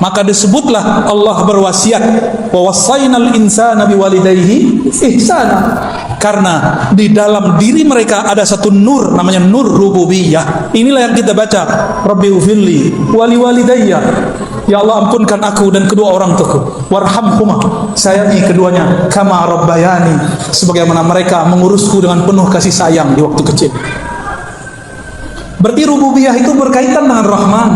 Maka disebutlah Allah berwasiat, wa wassaynal insana biwalidayhi ihsana. Karena di dalam diri mereka ada satu nur, namanya nur rububiyah. Inilah yang kita baca, Rabbi ufirli wali walidayya. Ya Allah, ampunkan aku dan kedua orang tuaku. Warhamhuma, sayangi keduanya. Kama rabbayani, sebagaimana mereka mengurusku dengan penuh kasih sayang di waktu kecil. Berarti rububiyah itu berkaitan dengan Rahman.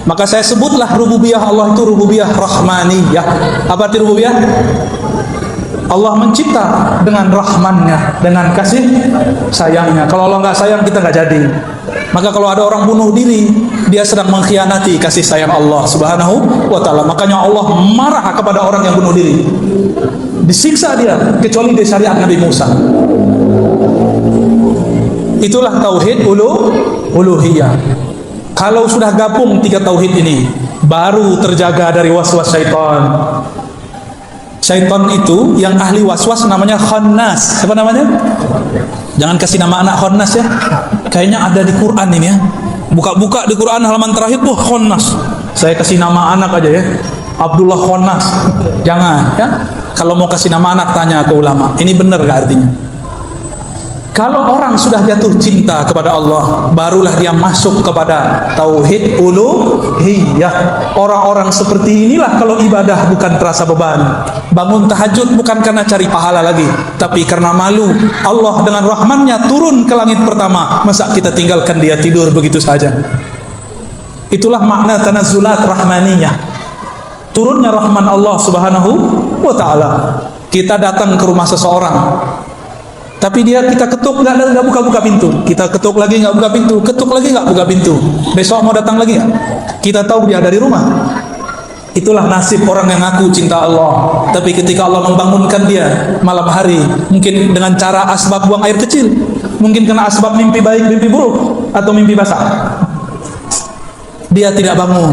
Maka saya sebutlah rububiyah Allah itu rububiyah rahmaniyah. Apa arti rububiyah? Allah mencipta dengan rahmannya, dengan kasih sayangnya. Kalau Allah nggak sayang, kita nggak jadi. Maka kalau ada orang bunuh diri, dia sedang mengkhianati kasih sayang Allah Subhanahu wa ta'ala. Makanya Allah marah kepada orang yang bunuh diri, disiksa dia, kecuali di syariat Nabi Musa. Itulah tauhid uluhiyah. Kalau sudah gabung tiga tauhid ini, baru terjaga dari waswas syaitan. Syaitan itu yang ahli waswas namanya khannas. Apa namanya? Jangan kasih nama anak khannas ya. Kayaknya ada di Quran ini ya. Buka-buka di Quran halaman terakhir, wah khannas. Saya kasih nama anak aja ya, Abdullah Khannas. Jangan ya. Kalau mau kasih nama anak, tanya ke ulama. Ini benar gak artinya? Kalau orang sudah jatuh cinta kepada Allah, barulah dia masuk kepada tauhid uluhiyah. Orang-orang seperti inilah kalau ibadah bukan terasa beban. Bangun tahajud bukan karena cari pahala lagi, tapi karena malu. Allah dengan rahmannya turun ke langit pertama, masa kita tinggalkan dia tidur begitu saja? Itulah makna tanazzulat rahmaniyah, turunnya rahman Allah subhanahu wa ta'ala. Kita datang ke rumah seseorang, tapi kita ketuk nggak buka-buka pintu, kita ketuk lagi nggak buka pintu, ketuk lagi nggak buka pintu. Besok mau datang lagi nggak? Kita tahu dia dari rumah. Itulah nasib orang yang ngaku cinta Allah, tapi ketika Allah membangunkan dia malam hari, mungkin dengan cara asbab buang air kecil, mungkin kena asbab mimpi baik, mimpi buruk, atau mimpi basah, dia tidak bangun,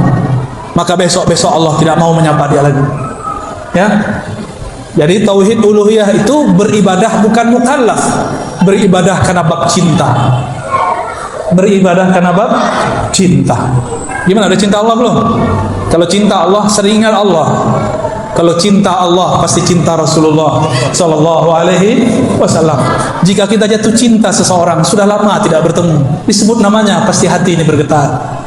maka besok Allah tidak mau menyapa dia lagi. Ya. Jadi tauhid uluhiyah itu beribadah bukan mukallaf, beribadah karena bab cinta. Beribadah karena bab cinta. Gimana, ada cinta Allah belum? Kalau cinta Allah sering ingat Allah. Kalau cinta Allah pasti cinta Rasulullah sallallahu alaihi wasallam. Jika kita jatuh cinta seseorang, sudah lama tidak bertemu, disebut namanya, pasti hati ini bergetar.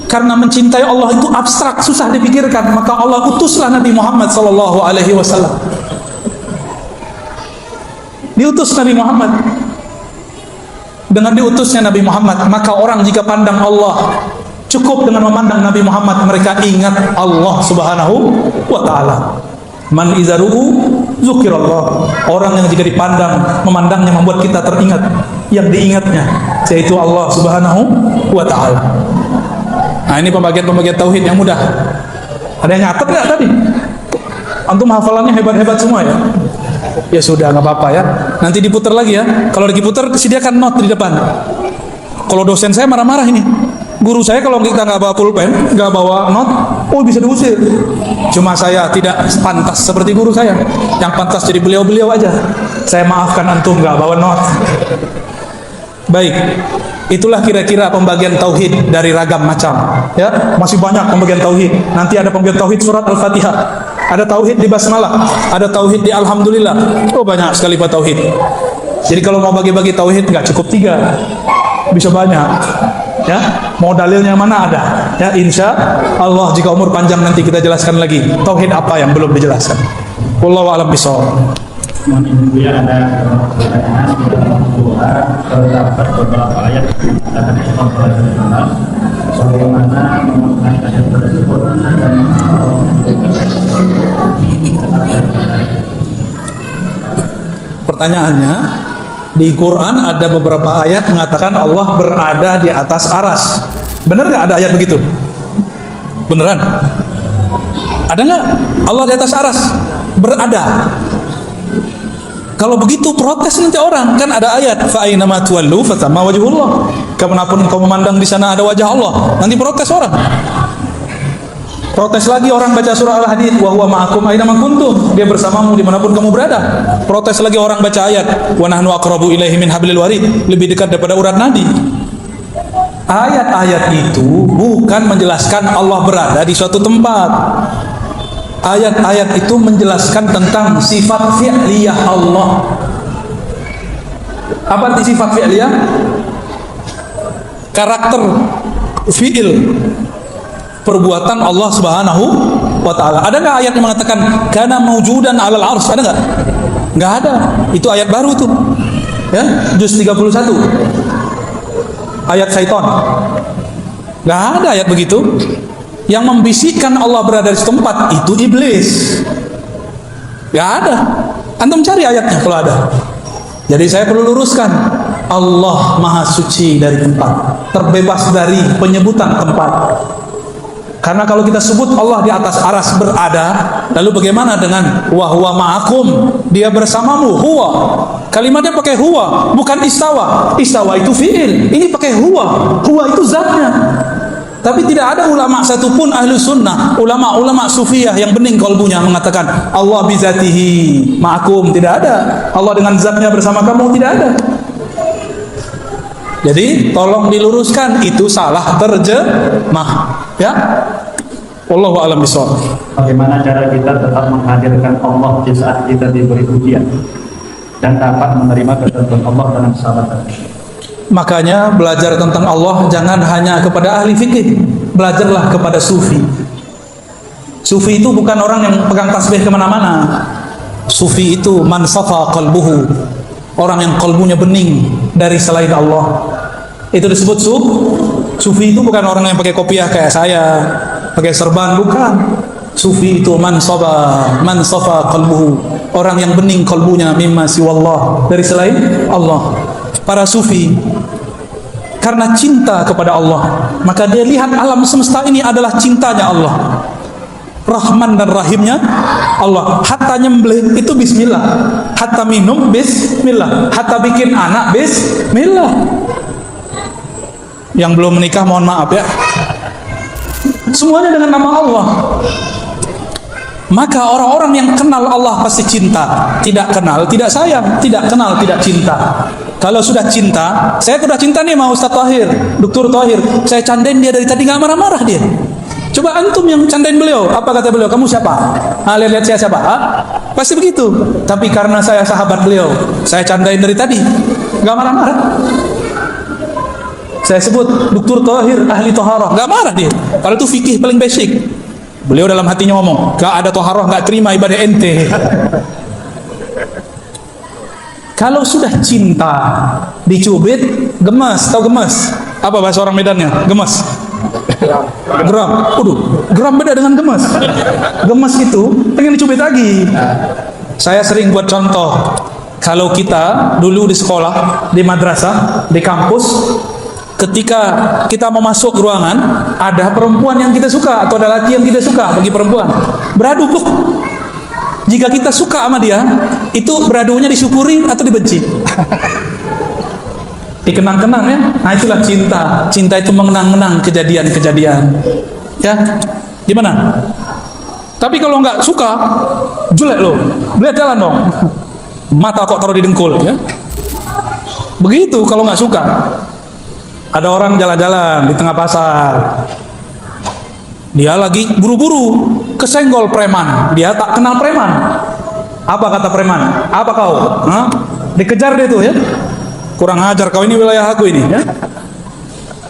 Karena mencintai Allah itu abstrak, susah dipikirkan, maka Allah utuslah Nabi Muhammad sallallahu alaihi wasallam. Diutus Nabi Muhammad. Dengan diutusnya Nabi Muhammad, maka orang jika pandang Allah, cukup dengan memandang Nabi Muhammad, mereka ingat Allah subhanahu wa ta'ala. Man izaruhu zukirallah. Orang yang jika dipandang, memandangnya membuat kita teringat yang diingatnya, yaitu Allah subhanahu wa ta'ala. Nah, ini pembagian-pembagian tauhid yang mudah. Ada yang nyatet nggak tadi? Antum hafalannya hebat-hebat semua ya? Ya sudah, nggak apa-apa ya. Nanti diputar lagi ya. Kalau diputar, sediakan note di depan. Kalau dosen saya marah-marah ini. Guru saya kalau kita nggak bawa pulpen, nggak bawa note, oh bisa diusir. Cuma saya tidak pantas seperti guru saya. Yang pantas jadi beliau-beliau aja. Saya maafkan antum nggak bawa note. Baik. Itulah kira-kira pembagian tauhid dari ragam macam. Ya, masih banyak pembagian tauhid. Nanti ada pembagian tauhid surat Al-Fatihah, ada tauhid di basmalah, ada tauhid di alhamdulillah. Oh, banyak sekali pak tauhid. Jadi kalau mau bagi-bagi tauhid nggak cukup 3, bisa banyak. Ya, mau dalilnya mana ada. Ya, insya Allah jika umur panjang nanti kita jelaskan lagi tauhid apa yang belum dijelaskan. Wallahu a'lam bishawab. Ya, ada pertanyaan terdapat beberapa ayat dari Allah bagaimana memaknai ayat tersebut dan pertanyaannya, di Quran ada beberapa ayat mengatakan Allah berada di atas aras. Benar nggak ada ayat begitu? Beneran? Ada nggak Allah di atas aras? Berada. Kalau begitu protes nanti orang, kan ada ayat fa aina ma tuwallu fatamma wajhullah. Kemanapun engkau memandang di sana ada wajah Allah. Nanti protes orang. Protes lagi orang baca surah Al-Hadid, wa huwa ma'akum aina ma kuntum. Dia bersamamu dimanapun kamu berada. Protes lagi orang baca ayat, wa nahnu aqrabu ilaihi min hablil warid. Lebih dekat daripada urat nadi. Ayat-ayat itu bukan menjelaskan Allah berada di suatu tempat. Ayat-ayat itu menjelaskan tentang sifat fi'liyah Allah. Apa arti sifat fi'liyah? Karakter fi'il, perbuatan Allah subhanahu wa ta'ala. Ada nggak ayat yang mengatakan kana mawjudan alal ars? Ada nggak? Nggak ada. Itu ayat baru tuh. Ya, juz 31. Ayat syaitan. Nggak ada ayat begitu. Yang membisikkan Allah berada di tempat itu iblis. Gak ada. Antum cari ayatnya kalau ada. Jadi saya perlu luruskan, Allah maha suci dari tempat, terbebas dari penyebutan tempat. Karena kalau kita sebut Allah di atas aras berada, lalu bagaimana dengan wa huwa ma'akum, dia bersamamu, huwa. Kalimatnya pakai huwa, bukan istawa. Istawa itu fi'il, ini pakai huwa. Huwa itu zatnya. Tapi tidak ada ulama satupun ahlu sunnah, ulama-ulama sufiyah yang bening kalbunya mengatakan Allah bizatihi ma'akum, tidak ada. Allah dengan zatnya bersama kamu, tidak ada. Jadi tolong diluruskan, itu salah terjemah. Ya, wallahu a'lam bishawab. bagaimana cara kita tetap menghadirkan Allah di saat kita diberi ujian? dan dapat menerima ketentuan Allah dengan sabar. Makanya belajar tentang Allah jangan hanya kepada ahli fikih, belajarlah kepada sufi. Sufi itu bukan orang yang pegang tasbih kemana-mana. Sufi itu man safa qalbuhu, orang yang kalbunya bening dari selain Allah. Itu disebut sufi. Itu bukan orang yang pakai kopiah kayak saya, pakai serban, bukan. Sufi itu man safa qalbuhu, orang yang bening kalbunya mimma siwallah, dari selain Allah. Para sufi karena cinta kepada Allah, maka dia lihat alam semesta ini adalah cintanya Allah, Rahman dan Rahimnya Allah. Hatta nyembelih itu bismillah, hatta minum bismillah, hatta bikin anak bismillah. Yang belum menikah mohon maaf ya, semuanya dengan nama Allah. Maka orang-orang yang kenal Allah pasti cinta, tidak kenal tidak sayang, tidak kenal tidak cinta. Kalau sudah cinta, saya sudah cinta nih sama Ustaz Thahir, Dr. Thahir, saya candain dia dari tadi nggak marah-marah dia. Coba antum yang candain beliau, apa kata beliau? Kamu siapa? Lihat saya siapa? Pasti begitu. Tapi karena saya sahabat beliau, saya candain dari tadi, nggak marah-marah. Saya sebut Dr. Thahir ahli toharah, nggak marah dia. Kalau itu fikih paling basic. Beliau dalam hatinya ngomong, gak ada toharoh, gak terima ibadah ente. Kalau sudah cinta, dicubit, gemas. Tahu gemas? Apa bahasa orang Medannya? Gemas. Geram. Geram beda dengan gemas. Gemas itu pengen dicubit lagi. Saya sering buat contoh. Kalau kita dulu di sekolah, di madrasah, di kampus, ketika kita mau masuk ruangan, ada perempuan yang kita suka atau ada laki yang kita suka. Bagi perempuan beradu, jika kita suka sama dia, itu beradunya disyukuri atau dibenci? Dikenang-kenang ya. Nah itulah cinta. Cinta itu mengenang-kenang kejadian-kejadian ya. Gimana? Tapi kalau nggak suka, jelek loh, lihat jalan dong, mata kok taruh di dengkul ya. Begitu kalau nggak suka. Ada orang jalan-jalan di tengah pasar, dia lagi buru-buru, kesenggol preman. Dia tak kenal preman. Apa kata preman? Apa kau? Dikejar dia tuh ya. Kurang ajar kau, ini wilayah aku ini ya.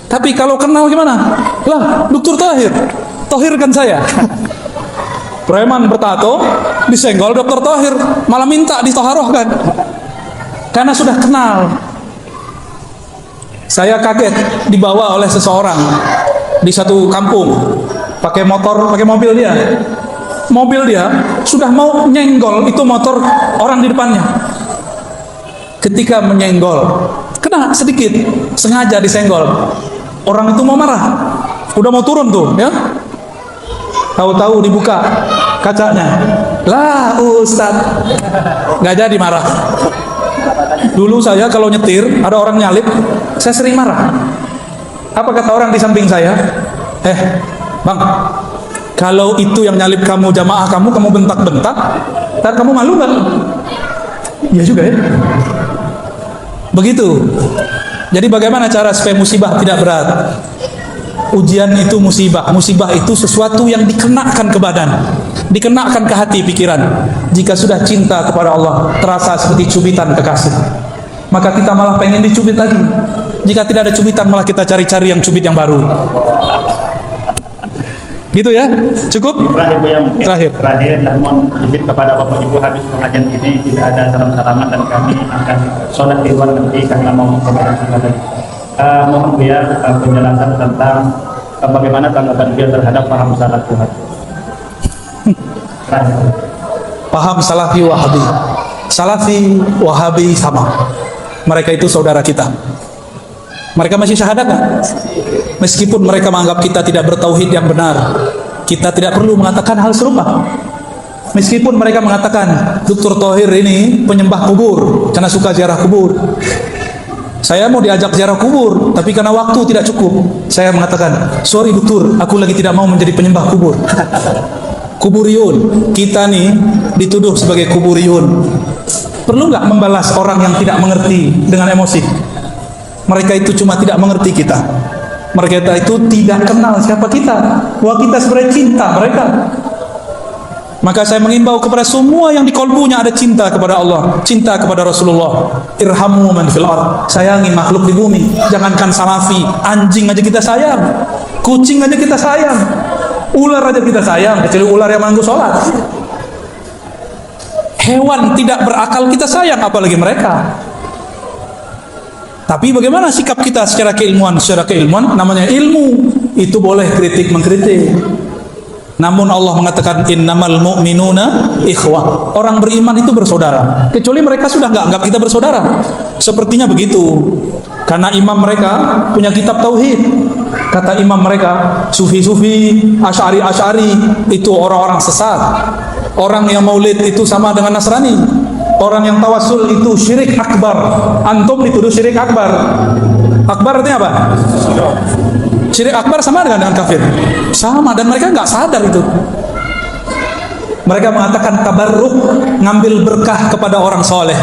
Tapi kalau kenal gimana? Lah, Dr. Thahir, tohirkan saya. Preman bertato disenggol Dr. Thahir, malah minta ditoharohkan karena sudah kenal. Saya kaget dibawa oleh seseorang di satu kampung, pakai motor, pakai mobil dia. Mobil dia sudah mau nyenggol itu motor orang di depannya. Ketika menyenggol, kena sedikit, sengaja disenggol. Orang itu mau marah, udah mau turun tuh, ya. Tahu-tahu dibuka kacanya. Lah, Ustaz, nggak jadi marah. Dulu saya kalau nyetir, ada orang nyalip, saya sering marah. Apa kata orang di samping saya? Bang, kalau itu yang nyalip kamu, jamaah kamu bentak-bentak, ntar kamu malu nggak? Iya juga ya. Begitu. Jadi bagaimana cara supaya musibah tidak berat? Ujian itu musibah. Musibah itu sesuatu yang dikenakan ke badan, dikenakan ke hati, pikiran. Jika sudah cinta kepada Allah, terasa seperti cubitan kekasih, maka kita malah pengen dicubit lagi. Jika tidak ada cubitan, malah kita cari-cari yang cubit yang baru. Gitu ya, cukup. Terakhir, dan mohon izin kepada Bapak Ibu, habis pengajian ini tidak ada salam-salaman dan kami akan sholat di luar nanti karena mau kepada kita. Mohon biar penjelasan tentang bagaimana tanggapan dia terhadap paham salafi wahabi. Paham salafi wahabi. Salafi wahabi sama. Mereka itu saudara kita. Mereka masih syahadat kan? Meskipun mereka menganggap kita tidak bertauhid yang benar, kita tidak perlu mengatakan hal serupa. Meskipun mereka mengatakan Dr. Thahir ini penyembah kubur karena suka ziarah kubur. Saya mau diajak ziarah kubur, tapi karena waktu tidak cukup, saya mengatakan, sorry dokter, aku lagi tidak mau menjadi penyembah kubur. Kuburiyun, kita nih dituduh sebagai kuburiyun. Perlu nggak membalas orang yang tidak mengerti dengan emosi? Mereka itu cuma tidak mengerti kita. Mereka itu tidak kenal siapa kita. Bahwa kita sebenarnya cinta mereka. Maka saya mengimbau kepada semua yang di kolbunya ada cinta kepada Allah, cinta kepada Rasulullah. Irhamu man fil ard. Sayangi makhluk di bumi. Jangankan salafi, anjing aja kita sayang, kucing aja kita sayang, ular aja kita sayang, kecuali ular yang mengganggu sholat. Hewan tidak berakal kita sayang, apalagi mereka. Tapi bagaimana sikap kita secara keilmuan? Secara keilmuan namanya ilmu, itu boleh kritik mengkritik. Namun Allah mengatakan innamal mu'minuna ikhwah. Orang beriman itu bersaudara. Kecuali mereka sudah nggak anggap kita bersaudara. Sepertinya begitu. Karena imam mereka punya kitab tauhid. Kata imam mereka, sufi-sufi, asy'ari itu orang-orang sesat. Orang yang maulid itu sama dengan Nasrani. Orang yang tawassul itu syirik akbar. Antum dituduh syirik akbar. Akbar artinya apa? Syirik akbar sama dengan kafir. Sama, dan mereka nggak sadar itu. Mereka mengatakan tabarruk, ngambil berkah kepada orang soleh.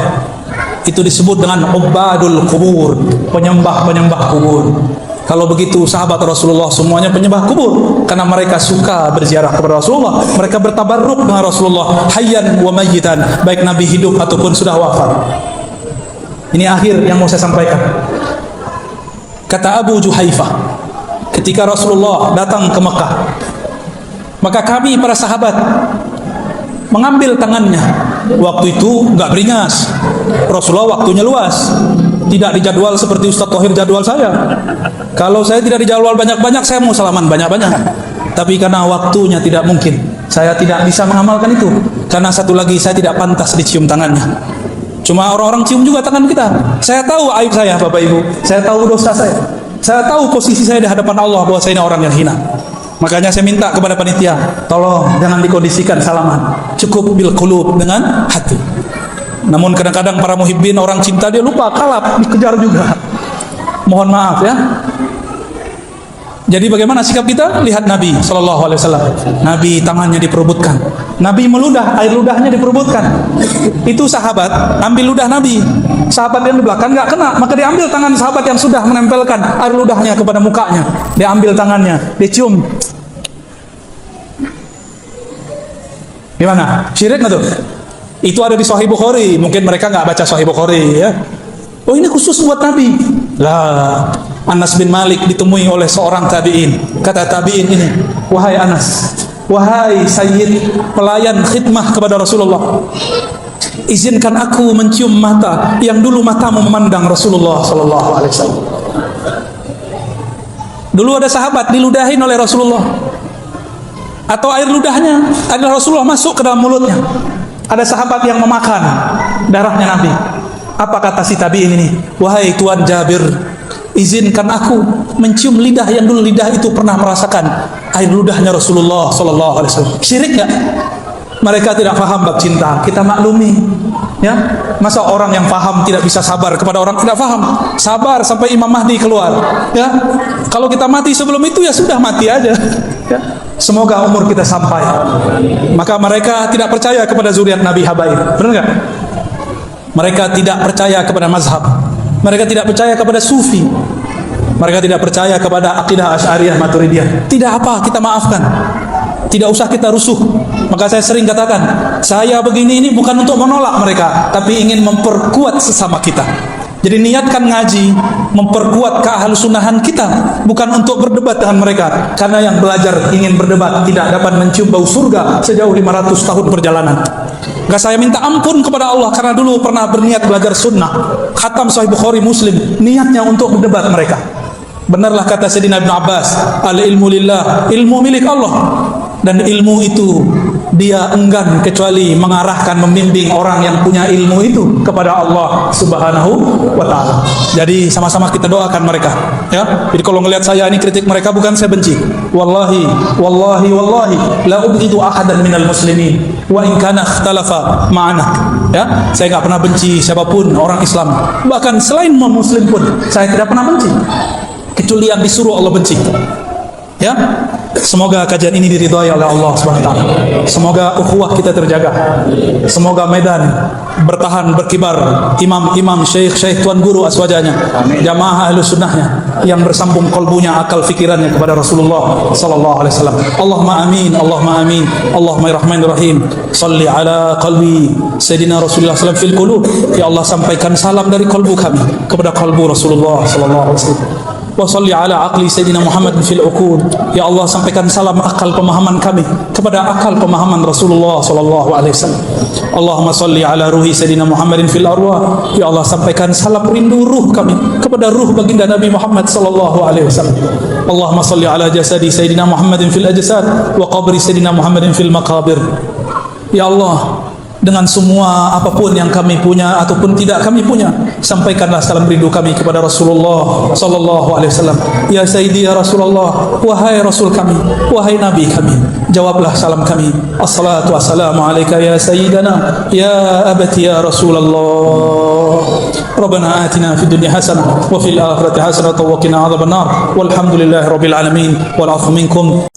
Itu disebut dengan ubadul kubur, penyembah-penyembah kubur. Kalau begitu sahabat Rasulullah semuanya penyembah kubur, karena mereka suka berziarah kepada Rasulullah. Mereka bertabarruk dengan Rasulullah hayyan wa mayyitan, baik Nabi hidup ataupun sudah wafat. Ini akhir yang mau saya sampaikan. Kata Abu Juhaifah, ketika Rasulullah datang ke Mekah, maka kami para sahabat mengambil tangannya. Waktu itu nggak beringas, Rasulullah waktunya luas, tidak dijadwal seperti Ustaz Thohir jadwal saya. Kalau saya tidak dijadwal banyak-banyak, saya mau salaman banyak-banyak. Tapi karena waktunya tidak mungkin, saya tidak bisa mengamalkan itu. Karena satu lagi, saya tidak pantas dicium tangannya. Cuma orang-orang cium juga tangan kita. Saya tahu aib saya, Bapak Ibu. Saya tahu dosa saya. Saya tahu posisi saya di hadapan Allah, bahwa saya ini orang yang hina. Makanya saya minta kepada panitia, tolong jangan dikondisikan salaman, cukup bil qulub, dengan hati. Namun kadang-kadang para muhibbin, orang cinta, dia lupa, kalap, dikejar juga. Mohon maaf ya. Jadi bagaimana sikap kita? Lihat Nabi SAW. Nabi tangannya diperebutkan, Nabi meludah, air ludahnya diperebutkan. Itu sahabat ambil ludah Nabi, sahabat yang di belakang nggak kena, maka diambil tangan sahabat yang sudah menempelkan air ludahnya kepada mukanya, diambil tangannya, dicium. Gimana? Syirik nggak tuh? Itu ada di Sahih Bukhari. Mungkin mereka nggak baca Sahih Bukhari ya. Oh, ini khusus buat Nabi. Lah, Anas bin Malik ditemui oleh seorang tabi'in. Kata tabi'in ini, wahai Anas, wahai Sayyid, pelayan khidmah kepada Rasulullah, izinkan aku mencium mata yang dulu matamu memandang Rasulullah sallallahu alaihi wasallam. Dulu ada sahabat diludahin oleh Rasulullah, atau air ludahnya adalah Rasulullah masuk ke dalam mulutnya. Ada sahabat yang memakan darahnya Nabi. Apa kata si tabi'in ini? Wahai Tuan Jabir, izinkan aku mencium lidah yang dulu lidah itu pernah merasakan air ludahnya Rasulullah sallallahu alaihi wasallam. Syirik enggak? Mereka tidak paham bab cinta, kita maklumi. Ya, masa orang yang paham tidak bisa sabar kepada orang tidak paham? Sabar sampai Imam Mahdi keluar. Ya, kalau kita mati sebelum itu ya sudah mati aja. Ya. Semoga umur kita sampai. Maka mereka tidak percaya kepada zuriat Nabi Habaib. Benar enggak? Mereka tidak percaya kepada mazhab. Mereka tidak percaya kepada sufi. Mereka tidak percaya kepada akidah Asy'ariyah Maturidiyah. Tidak apa, kita maafkan. Tidak usah kita rusuh. Maka saya sering katakan, saya begini ini bukan untuk menolak mereka, tapi ingin memperkuat sesama kita. Jadi niatkan ngaji, memperkuat keahlusunahan kita, bukan untuk berdebat dengan mereka. Karena yang belajar ingin berdebat tidak dapat mencium bau surga sejauh 500 tahun perjalanan. Maka saya minta ampun kepada Allah, karena dulu pernah berniat belajar sunnah, khatam Sahih Bukhari Muslim, niatnya untuk berdebat mereka. Benarlah kata Sayyidina Ibn Abbas, al-ilmu lillah, ilmu milik Allah. Dan ilmu itu dia enggan kecuali mengarahkan, membimbing orang yang punya ilmu itu kepada Allah Subhanahu wa ta'ala. Jadi sama-sama kita doakan mereka ya. Jadi kalau ngelihat saya ini kritik mereka, bukan saya benci. Wallahi la ubghidu ahadan minal muslimin wa in kana ikhtalafa ma'ana. Ya, saya enggak pernah benci siapapun orang Islam. Bahkan selain non-muslim pun saya tidak pernah benci, kecuali yang disuruh Allah benci. Ya, Semoga kajian ini diridhai oleh Allah Subhanahu wa taala. Semoga ukhuwah kita terjaga. Semoga medan bertahan berkibar, imam-imam, syekh-syekh, tuan guru aswajanya, jamaah ahlu sunnahnya yang bersambung kalbunya, akal fikirannya kepada Rasulullah sallallahu alaihi wasallam. Allahumma amin, Allahumma amin, Allahumma rahmanir-rahim. Salli ala qalbi Sayyidina Rasulullah sallallahu fil qulub. Ya Allah, sampaikan salam dari kalbu kami kepada kalbu Rasulullah sallallahu alaihi wasallam. Wa salli ala aqli Sayyidina Muhammad fil uqul. Ya Allah, sampaikan salam akal pemahaman kami kepada akal pemahaman Rasulullah sallallahu alaihi wasallam. Allahumma salli ala ruhi Sayyidina Muhammadin fil arwah. Ya Allah, sampaikan salam rindu ruh kami kepada ruh baginda Nabi Muhammad sallallahu alaihi wasallam. Allahumma salli ala jasadi Sayyidina Muhammadin fil ajsad wa qabri Sayyidina Muhammadin fil maqabir. Ya Allah, dengan semua apapun yang kami punya ataupun tidak kami punya, sampaikanlah salam rindu kami kepada Rasulullah sallallahu alaihi wasallam. Ya Sayyidi ya Rasulullah, wahai Rasul kami, wahai Nabi kami, jawablah salam kami. Assalatu wassalamu alayka ya Sayyidana ya abati ya Rasulullah. Rabbana atina fid dunya hasanah wa fil akhirati hasanah wa qina adzabannar. Walhamdulillahi rabbil alamin wal afu minkum.